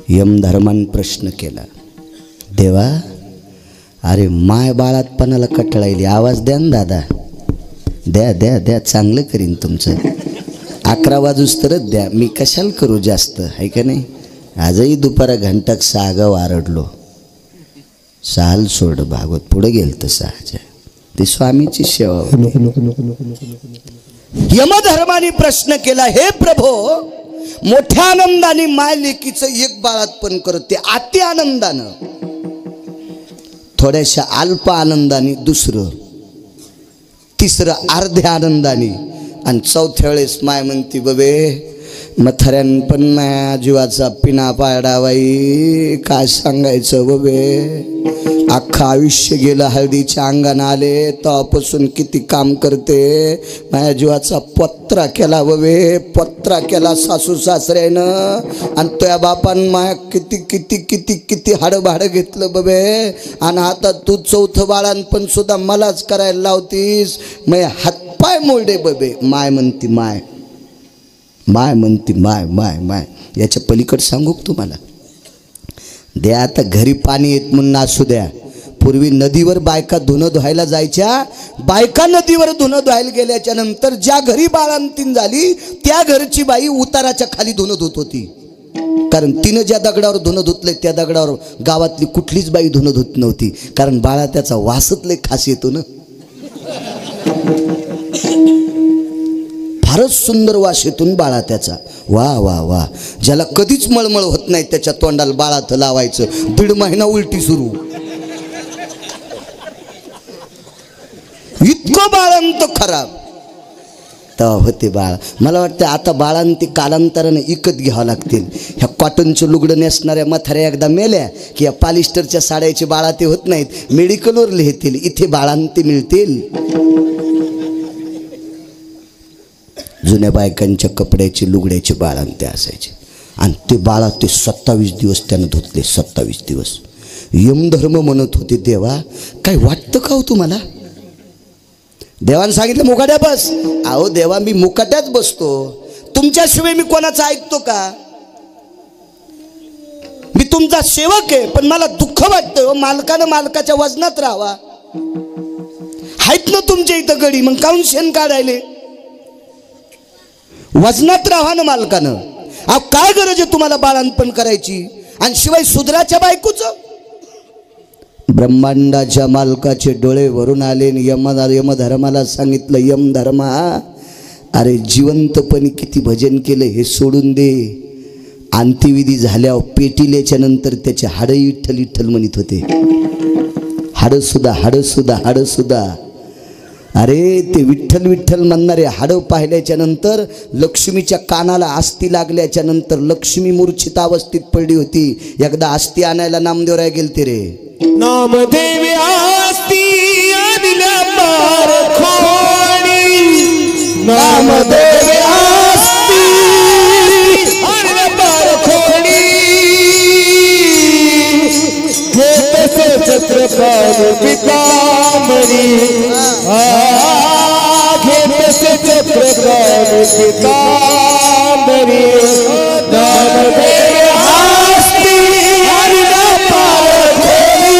यमधर्मान प्रश्न केला, देवा अरे माय बाळातपणाला कटळायली, आवाज द्या ना दादा, द्या द्या द्या, चांगलं करीन तुमचं. 11 वाजूस तरच द्या, मी कशाला करू जास्त, आहे का नाही. आजही दुपारा घंटाक 6 गाव आरडलो, साल सोड भागवत पुढे गेल तर सहज ती स्वामीची सेवा. यमधर्माने प्रश्न केला, हे प्रभो मोठ्या आनंदाने माय लेकीचं एक बाळातपण करते, अति आनंदानं, थोड्याशा अल्प आनंदाने दुसरं, तिसरं अर्ध्या आनंदाने, आणि 4थ्या वेळेस माय म्हणती बबे मथऱ्यान पण माया जीवाचा पिना पाडा बाई, काय सांगायचं बबे. अख्खं आयुष्य गेलं, हळदीच्या अंगानं आले तेव्हापासून किती काम करते, माझ्या जीवाचा पत्रा केला बबे, पत्रा केला सासू सासऱ्यानं, आणि तुझ्या बापान माया किती किती किती किती हाडभाडं घेतलं बबे, आणि आता तू 4थं बाळांपण सुद्धा मलाच करायला लावतीस, मग हातपाय मोडे बबे. माय म्हणती माय, माय म्हणती माय माय माय. याच्या पलीकडे सांगू तुम्हाला, द्या आता घरी पाणी येत म्हणून असू द्या. पूर्वी नदीवर बायका धुणं धुवायला जायच्या, बायका नदीवर धुणं धुवायला गेल्याच्या नंतर ज्या घरी बाळंतीण झाली त्या घरची बाई उताराच्या खाली धुणं धुत होती, कारण तिनं ज्या दगडावर धुणं धुतले त्या दगडावर गावातली कुठलीच बाई धुणं धुत नव्हती, कारण बाळा त्याचा वासच लय खास येतो ना. फारच सुंदर वास येतून बाळा त्याचा, वा वा वा. ज्याला कधीच मळमळ होत नाही त्याच्या तोंडाला बाळात लावायचं, 1.5 महिना उलटी सुरू, इतकं बाळांत खराब तेव्हा होते बाळ. मला वाटतं आता बाळांती कालांतराने इकत घ्यावं लागतील. ह्या कॉटनचं लुगडं नेसणाऱ्या म्हाताऱ्या एकदा मेल्या की या पॉलिस्टरच्या साड्याची बाळाते होत नाहीत, मेडिकलवर लिहितील, इथे बाळांती मिळतील. जुन्या बायकांच्या कपड्याची लुगड्याची बाळंते असायचे, आणि ते बाळा ते 27 दिवस त्यानं धुतले, 27 दिवस. यमधर्म म्हणत होते, देवा काय वाटतं का हो तुम्हाला. देवानं सांगितलं मुकाट्या बस. अहो देवा मी मुकाट्याच बसतो, तुमच्याशिवाय मी कोणाचं ऐकतो का, मी तुमचा सेवक आहे, पण मला दुःख वाटतं मालकानं मालकाच्या वजनात राहावा. आहेत ना तुमच्या इथं गडी, मग काऊन शेण काढायले, वजनात राहा ना मालकानं. अहो काय गरज आहे तुम्हाला बाळंतपण करायची, आणि शिवाय सुधराच्या बायकोचं ब्रह्मांडाच्या मालकाचे डोळे भरून आले आणि यमधर्माला सांगितलं, यमधर्मा अरे जिवंतपणी किती भजन केलं हे सोडून दे. अंत्यविधी झाल्यावर पेटिल्याच्या नंतर त्याचे हाडं विठ्ठल विठ्ठल म्हणत होते. हाडं सुद्धा. अरे ते विठ्ठल विठ्ठल म्हणणारे हाडं पाहिल्याच्या नंतर लक्ष्मीच्या कानाला आस्ती लागल्याच्या नंतर लक्ष्मी मूर्छित अवस्थेत पडली होती. एकदा आस्ती आणायला नामदेवराय गेलते रे. नामदेव आस्ती आणल्या पारखोणी, नामदेव आस्ती आणल्या पारखोणी, घेतसे छत्रपाल पितांबरी, घेतसे छत्रपाल पितांबरी, नामदेव आस्ती आणल्या पारखोणी,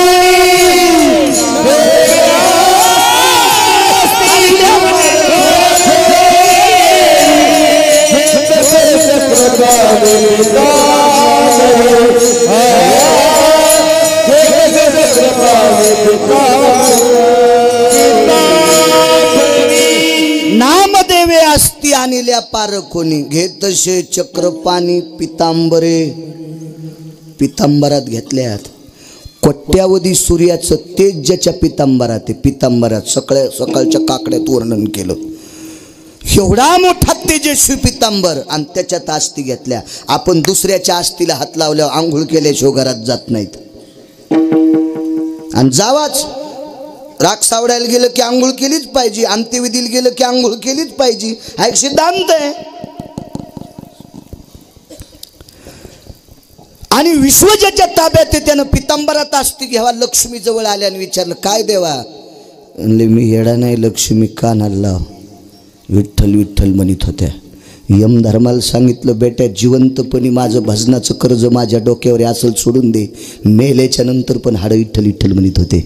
नामदेवे आस्ती आणल्या पारखोनी, घेतसे चक्रपाणी पितांबरे. पितांबरात घेतल्यात कोट्यावधी सूर्याचं तेज ज्याच्या पितांबरात आहे. पितांबरात सकाळच्या काकड्यात वर्णन केलं. एवढा मोठा तेजस्वी पितांबर आणि त्याच्यात आस्ती घेतल्या. आपण दुसऱ्याच्या आस्तीला हात लावल्यावर आंघोळ केल्याशिवाय घरात जात नाहीत. आणि जावाच राग सावडायला गेलं की आंघोळ केलीच पाहिजे, अंत्यविधीला गेलं की आंघोळ केलीच पाहिजे, हा एक सिद्धांत आहे. आणि विश्व ज्याच्या ताब्यात आहे त्यानं पितांबरात आस्ती घ्यावा. लक्ष्मी जवळ आल्याने विचारलं, काय देवा? म्हणले, मी येडा नाही, लक्ष्मी कानाला लाव. विठ्ठल विठ्ठल म्हणत होत्या. यमधर्माला सांगितलं, बेट्या जिवंतपणी माझं भजनाचं कर्ज माझ्या डोक्यावर असल सोडून दे. मेल्याच्या नंतर पण हाडं विठ्ठल विठ्ठल म्हणत होते.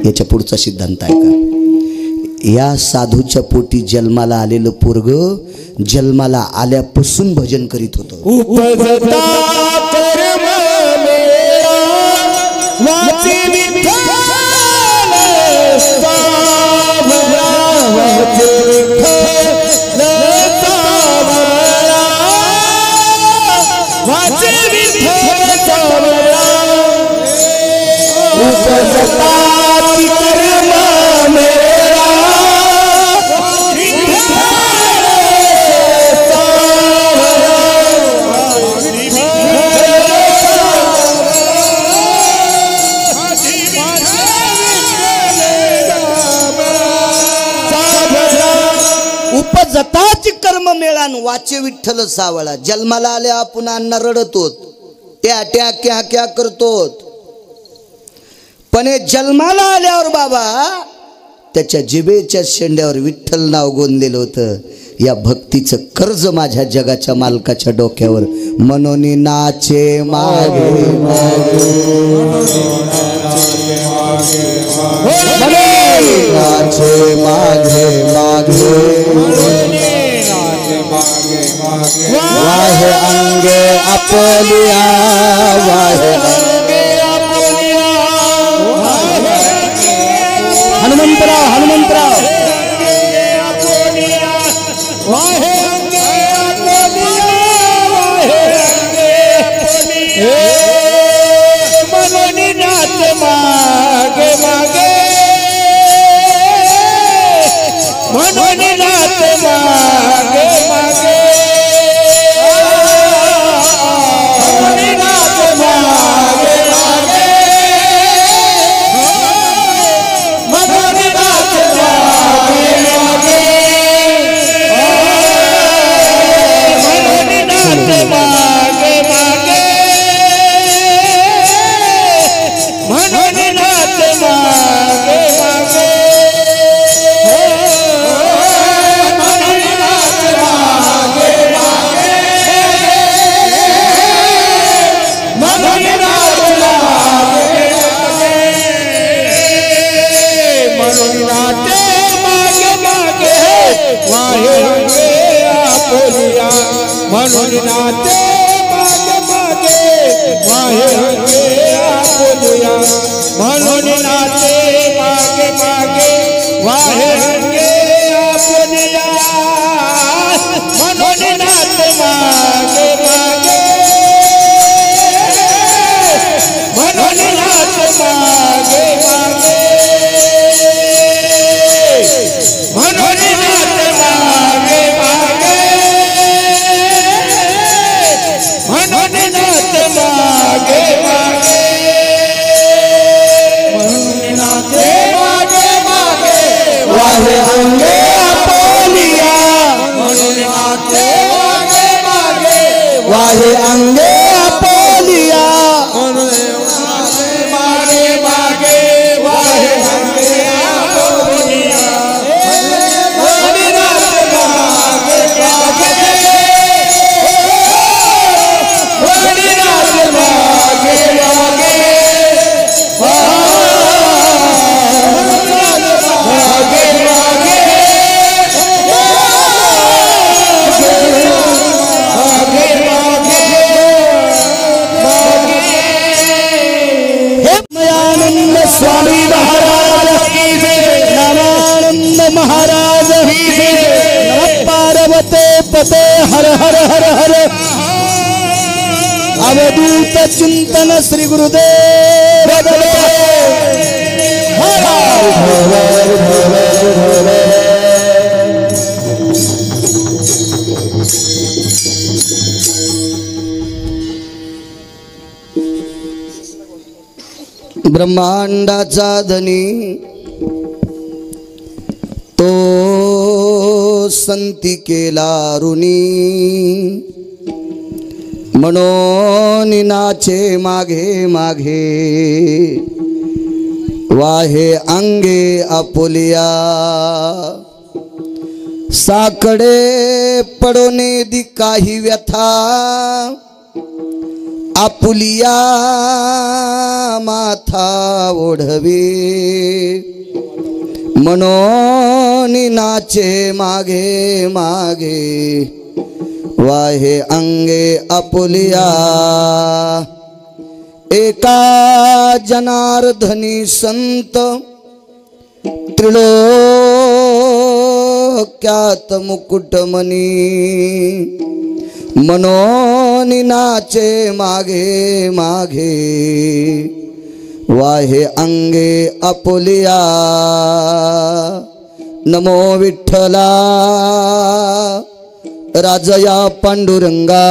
याच्या पुढचा सिद्धांत आहे का? या साधूच्या पोटी जन्माला आलेलं पोरग जन्माला आल्यापासून भजन करीत होतं. उपजता कर्म मेरा वाचे विठ्ठल सावरा, वाचे विठ्ठल सावरा, वाचे विठ्ठल सावरा. उपजता कर्म मेरा उपजताची कर्म मेळान वाचे विठ्ठल सावळा. जन्माला आले आपण अण्णा रडतोत, त्या त्या क्या क्या करतोत. पण हे जन्माला आल्यावर बाबा त्याच्या जिभेच्या शेंड्यावर विठ्ठल नाव गोंदलेलं होतं. या भक्तीचं कर्ज माझ्या जगाच्या मालकाच्या डोक्यावर. मनोनी नाचे मागे मागे, नाचे मागे मागे, वाहे अंगे आपलिया, वाहे हनुमंतराव हनुमंतराव वाहे अंगे आपलिया, वाहे अंगे मनोनी नाच मागे मागे, मनोनी नाच मागे मागे, मनोनी नाच मागे मागे, मनोनी नाच मागे मागे, मनोनी नाच मागे मागे, मनोनी नाच मागे मागे. मनोनी नाचे मागे मागे, वाहे अंगे आपलिया, मनोनी वाहे अंगे आपल्या म्हणून नाच मागे मागे म्हणून नाच मागे मागे म्हणून नाच मागे मागे म्हणून नाच मागे मागे म्हणून नाच मागे मागे वाहे अंगे आपोलिया म्हणून नाच मागे मागे वाहे अंगे आपोलिया मागे मागे वाहे अंगे आपोलिया म्हणून नाच मागे मागे म्हणून नाच मागे मागे मयानंद स्वामी महाराज की जय, नमानंद महाराज की जय, नमः पार्वते पते हर हर हर हर। अवधूत चिंतन श्री गुरुदेव दत्त। हर हर हर हर। ब्रह्मांडाचा धनी तो संती केला ऋणी म्हणून नाचे मागे मागे वाहे अंगे आपुलिया साकडे पडोने दी काही व्यथा आपुलिया माथा ओढवे म्हणून नाचे मागे मागे वाहे अंगे आपुलिया एका जनार्दनी संत त्रिलोक्यात मुकुटमणी मनोन नाचे मागे मागे वाहे अंगे आपुलिया नमो विठ्ठला राजया पांडुरंगा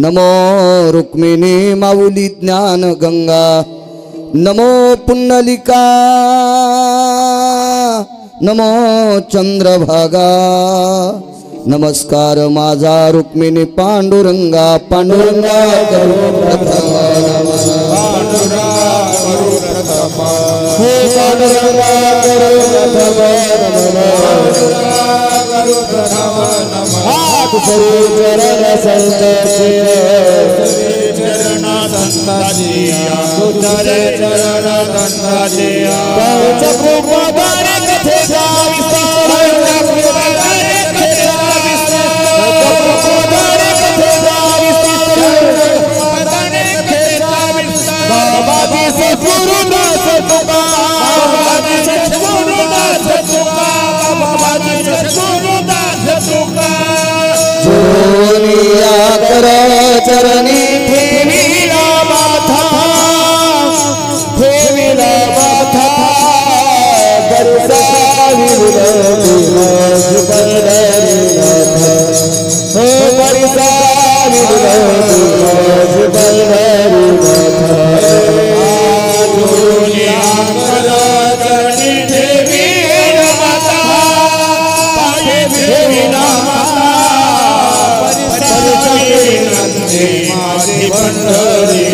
नमो रुक्मिणी माऊली ज्ञान गंगा नमो पुंडलिका नमो चंद्रभागा नमस्कार माझा रुक्मिणी पांडुरंगा पांडुरंगा करू प्रथम पांडुरंगा करू प्रथम हे पांडुरंगा करू प्रथम पांडुरंगा करू प्रथम हात धरू चरण संताचे चरण संताची तुझे चरण संताची त्यांच्या कृपादारे कथेचा विस्तार जोनिया कर चरणी ठेविला माथा बरसाविल दिवस बदलनाथ हो बरसाविल दिवस बदलनाथ जोनिया कर चरणी ठेविला माता ठेविला माता परिसाविनंदे माझी पंढरी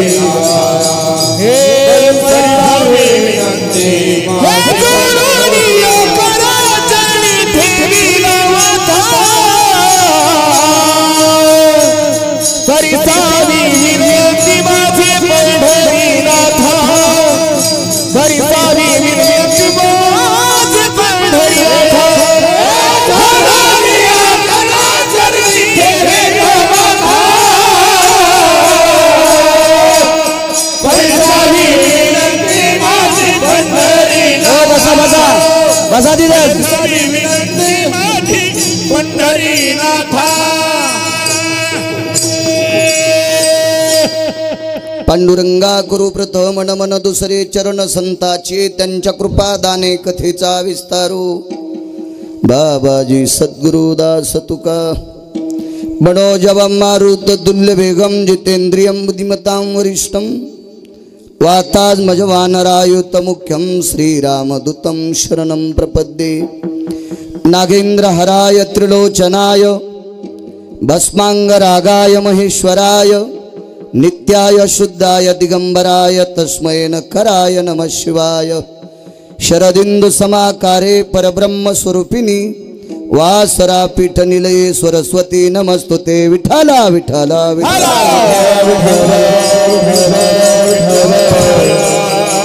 हे परिसाविनंदे माझी पंढरी बसा तिथं. सारी विनंती माझी पंढरीनाथा. पांडुरंगा कुरु प्रथम मन दुसरे चरण संताचे त्यांच्या कृपा दाने कथेचा विस्तारू. बाबाजी सद्गुरुदास तुका मनोजवं मारुत तुल्य वेगम जितेंद्रियं बुद्धिमतां वरिष्ठं वातात्मजवानरायुत मुख्यं श्रीरामदूतं शरणं प्रपद्ये. नागेन्द्रहराय त्रिलोचनाय भस्मांगरागाय महेश्वराय नित्याय शुद्धाय दिगंबराय तस्मै नखराय नमः शिवाय. शरदिंदु समाकारे परब्रह्म स्वरूपिणी वासरा पीठ निलये सरस्वती नमस्तुते. विठाला विठाला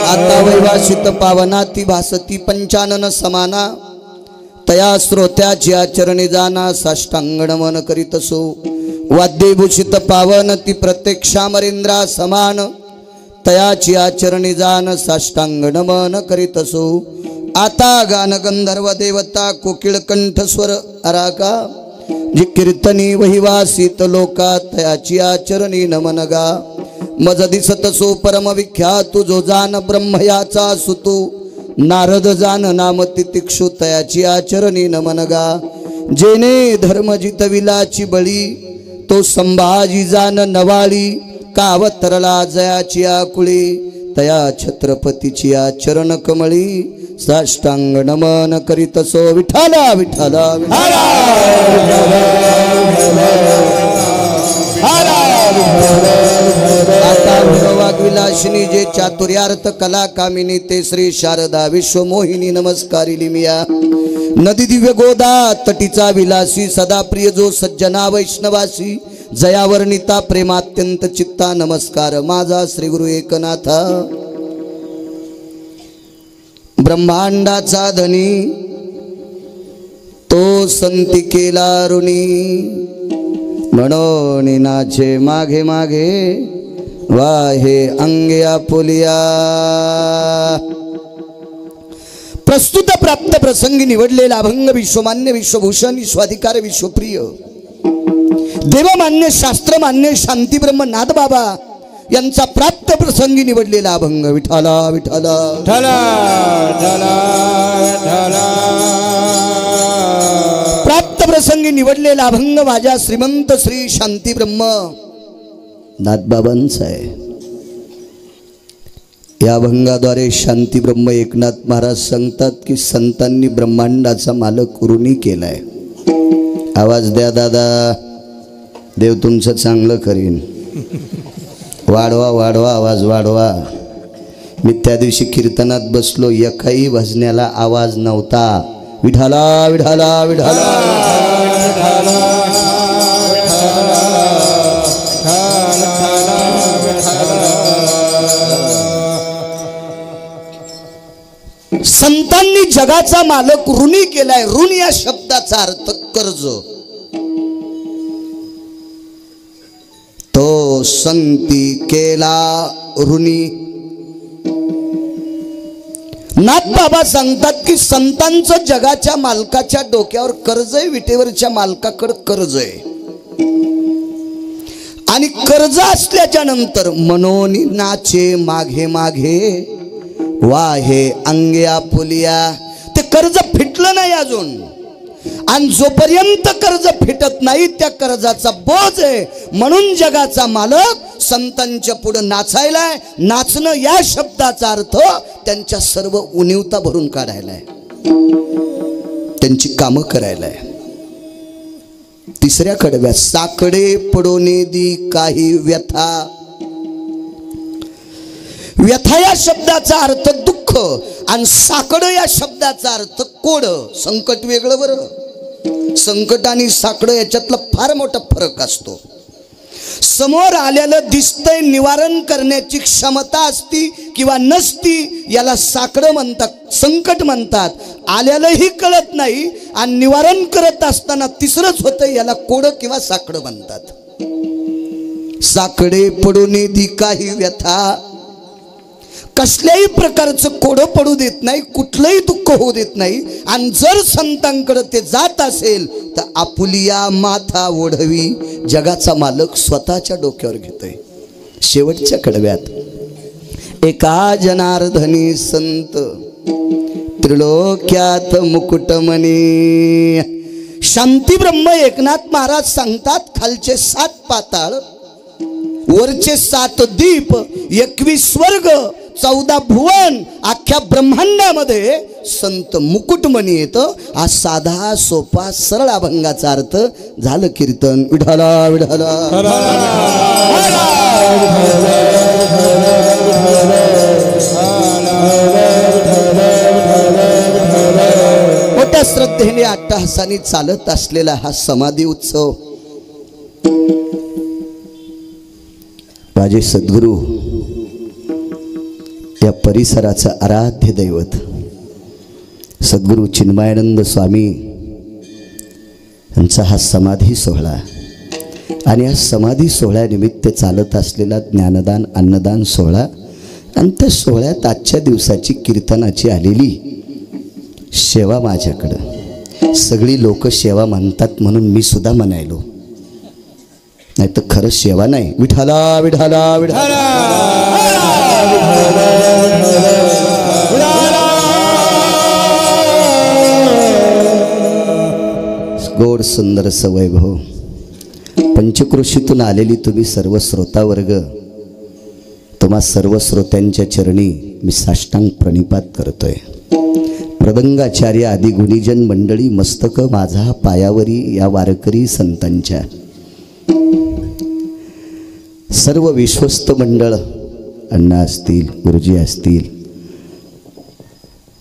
आता वैवासित पावनाती भासती पंचानन समाना तया श्रोत्याची आचरणे जाना साष्टांग नमन करीतसो. वाद्यभूषित पावन ती प्रत्यक्षामरेंद्रा समान तयाची आचरणी जान साष्टांग नमन करीतसो. आता गान गंधर्व देवता कोकिळ कंठस्वर अराका जी कीर्तनी वहिवासित लोका तयाची आचरणी नमन गा. मज दिसत सो परम विख्यात जो जान ब्रह्मयाचा सुतू नारद जान नाम तितिक्षु तयाची आचरणी नमन गा. जेने धर्म जितविलाची बळी तो संभाजी जान नवाळी कावतरला जयाची आकुळी तया छत्रपतीची आचरण कमळी साष्टांग नमन करीतसो. विठाला विठाला आता वाग्विलासिनी जे चातुर्यार्थ कला कामिनी ते श्री शारदा विश्वमोहिनी नमस्कारी लिमिया. नदी दिव्य गोदा तटीचा विलासी सदा प्रिय जो सज्जना वैष्णवासी जयावर्णिता प्रेमात्यंत चित्ता नमस्कार माझा श्री गुरु एकनाथा. ब्रह्मांडाचा धनी तो संती केला ऋणी म्हणून नाचे मागे मागे वाहे अंगे आपुलिया. प्रस्तुत प्राप्त प्रसंगी निवडलेला अभंग विश्वमान्य विश्वभूषण विश्वाधिकार विश्वप्रिय देवमान्य शास्त्रमान्य शांतीब्रह्म नाथबाबा यांचा प्राप्त प्रसंगी निवडलेला अभंग. विठाला विठाला प्राप्त प्रसंगी निवडलेला अभंग माझ्या श्रीमंत श्री शांतीब्रह्म नाथबाबांचा आहे. या अभंगाद्वारे शांतीब्रह्म एकनाथ महाराज सांगतात की संतांनी ब्रह्मांडाचा मालक ऋणी केलाय. आवाज द्या दादा, देव तुमचं चांगलं करीन. वाढवा वाढवा आवाज वाढवा. मी त्या दिवशी कीर्तनात बसलो, एकाही भजण्याला आवाज नव्हता. विठाला विठाला विठाला. संतांनी जगाचा मालक ऋणी केलाय. ऋण या शब्दाचा अर्थ कर्ज. तो संती केला ऋणी. नाथबाबा सांगतात की संतांचं जगाच्या मालकाच्या डोक्यावर कर्ज आहे, विटेवरच्या मालकाकडे कर्ज आहे. आणि कर्ज असल्याच्या नंतर मनोनी नाचे मागे मागे वाहे अंगे आपुलिया. ते कर्ज फिटलं नाही अजून, आणि जोपर्यंत कर्ज फिटत नाही त्या कर्जाचा बोज आहे. म्हणून जगाचा मालक संतांच्या पुढे नाचायलाय. नाचणं या शब्दाचा अर्थ त्यांच्या सर्व उणीवता भरून काढायलाय, त्यांची कामं करायलाय. तिसऱ्या कडव्यात साकडे पडोने दी काही व्यथा. व्यथा या शब्दाचा अर्थ दुःख, आणि साकडं या शब्दाचा अर्थ कोड. संकट वेगळं बरं. संकट आणि साकडं याच्यातला फार मोठा फरक असतो. समोर आलेलं दिसतंय, निवारण करण्याची क्षमता असती किंवा नसती याला साकडं म्हणतात, संकट म्हणतात. आलेलंही कळत नाही आणि निवारण करत असताना तिसरंच होतं, याला कोड किंवा साकडं म्हणतात. साकडे पडून दी काही व्यथा कसल्याही प्रकारचं कोडं पडू देत नाही, कुठलंही दुःख होऊ देत नाही. आणि जर संतांकडे ते जात असेल तर आपुलिया माथा ओढवी जगाचा मालक स्वतःच्या डोक्यावर घेतोय. शेवटच्या कडव्यात एका जनार्दनी संत त्रिलोक्यात मुकुटमणी. शांती ब्रह्म एकनाथ महाराज सांगतात, खालचे 7 पाताळ, वरचे 7 दीप, 21 स्वर्ग, 14 भुवन, अख्ख्या ब्रह्मांडामध्ये संत मुकुटमणी येतं. हा साधा सोपा सरळ अभंगाचा अर्थ. झालं कीर्तन. विठाला विठाला मोठ्या श्रद्धेने अट्टहासाने चालत असलेला हा समाधी उत्सव माझे सद्गुरू, या परिसराचं आराध्य दैवत सद्गुरू चिन्मयानंद स्वामी यांचा हा समाधी सोहळा आणि या समाधी सोहळ्यानिमित्त चालत असलेला ज्ञानदान अन्नदान सोहळा आणि त्या सोहळ्यात आजच्या दिवसाची कीर्तनाची आलेली सेवा माझ्याकडं. सगळी लोक सेवा म्हणतात म्हणून मी सुद्धा म्हणायलो, नाही तर खरं सेवा नाही. विठाला विठाला विठाला गोड सुंदरसं वैभव. पंचक्रोशीतून आलेली तुम्ही सर्व श्रोतावर्ग, तुम्हा सर्व श्रोत्यांच्या चरणी मी साष्टांग प्रणिपात करतोय. मृदंगाचार्य आदी गुणीजन मंडळी, मस्तक माझा पायावरी या वारकरी संतांच्या, सर्व विश्वस्त मंडळ, अण्णा असतील, गुरुजी असतील,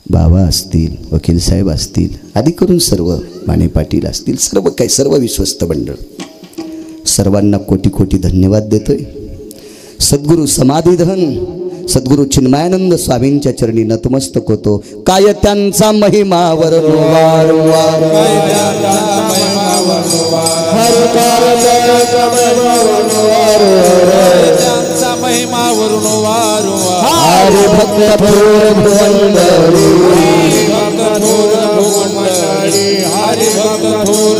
बाबा असतील, वकील साहेब असतील, आदी करून सर्व माने पाटील असतील, सर्व काही सर्व विश्वस्त मंडळ, सर्वांना कोटी कोटी धन्यवाद देतोय. सद्गुरू समाधीधन सद्गुरू चिन्मयानंद स्वामींच्या चरणी नतमस्तक होतो. काय त्यांचा महिमा वारंवार महिमा वरुण वारंवार हरे भक्त थोर भुवंडळी, हरे भक्त थोर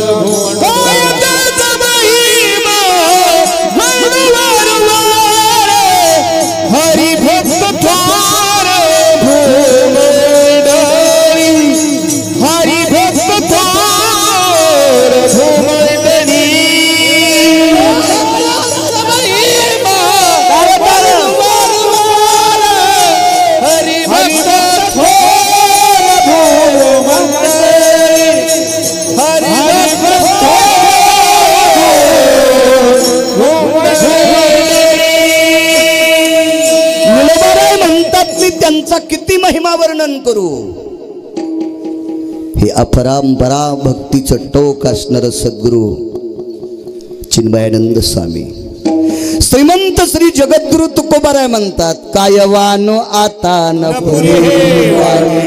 त्यांचा किती महिमा वर्णन करू. हे अपरांपरा भक्तीचं टोक असणार सद्गुरू चिन्मयानंद स्वामी. श्रीमंत श्री जगद्गुरु तुकोबाराय म्हणतात, कायवानो आता न पुरे,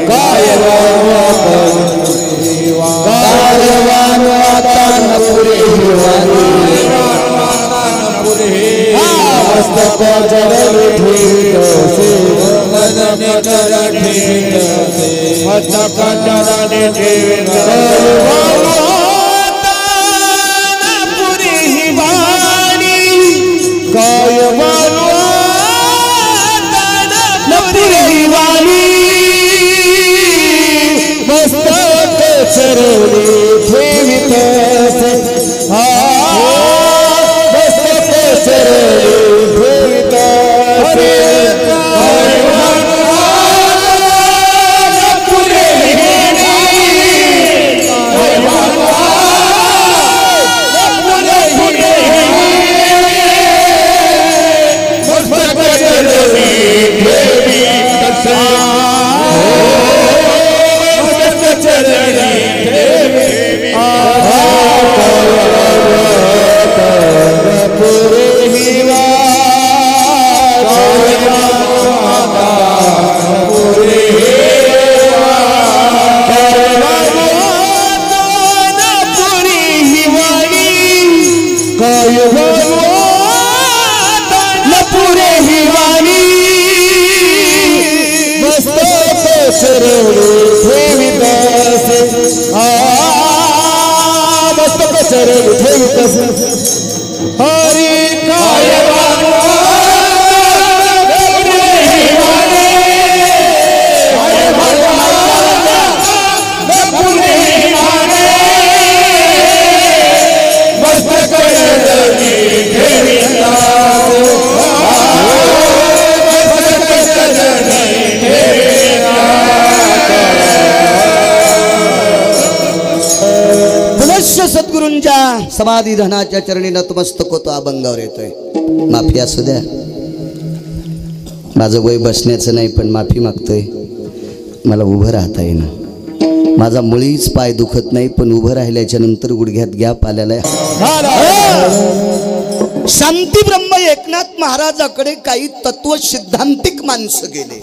कायवानो आता न पुरे, मस्तक जडले ठेवसे, मस्तक जडले ठेवसे, कर विठवितस हरी काय पुनश्च सद्गुरूंच्या समाधी धनाच्या चरणी नतमस्तक होतो, अभंगावर येतोय. माफी असू द्या, माझं वय बसण्याचं नाही, पण माफी मागतोय. मला उभं राहता येईना. माझा मुळीच पाय दुखत नाही, पण उभं राहिल्याच्या नंतर गुडघ्यात गॅप आलेला आहे. शांती ब्रह्म एकनाथ महाराजाकडे काही तत्व सिद्धांतिक माणसं गेले.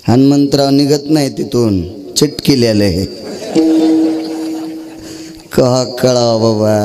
हनुमंतराव निघत नाही तिथून, चिटकिलेले का कळा बाबा.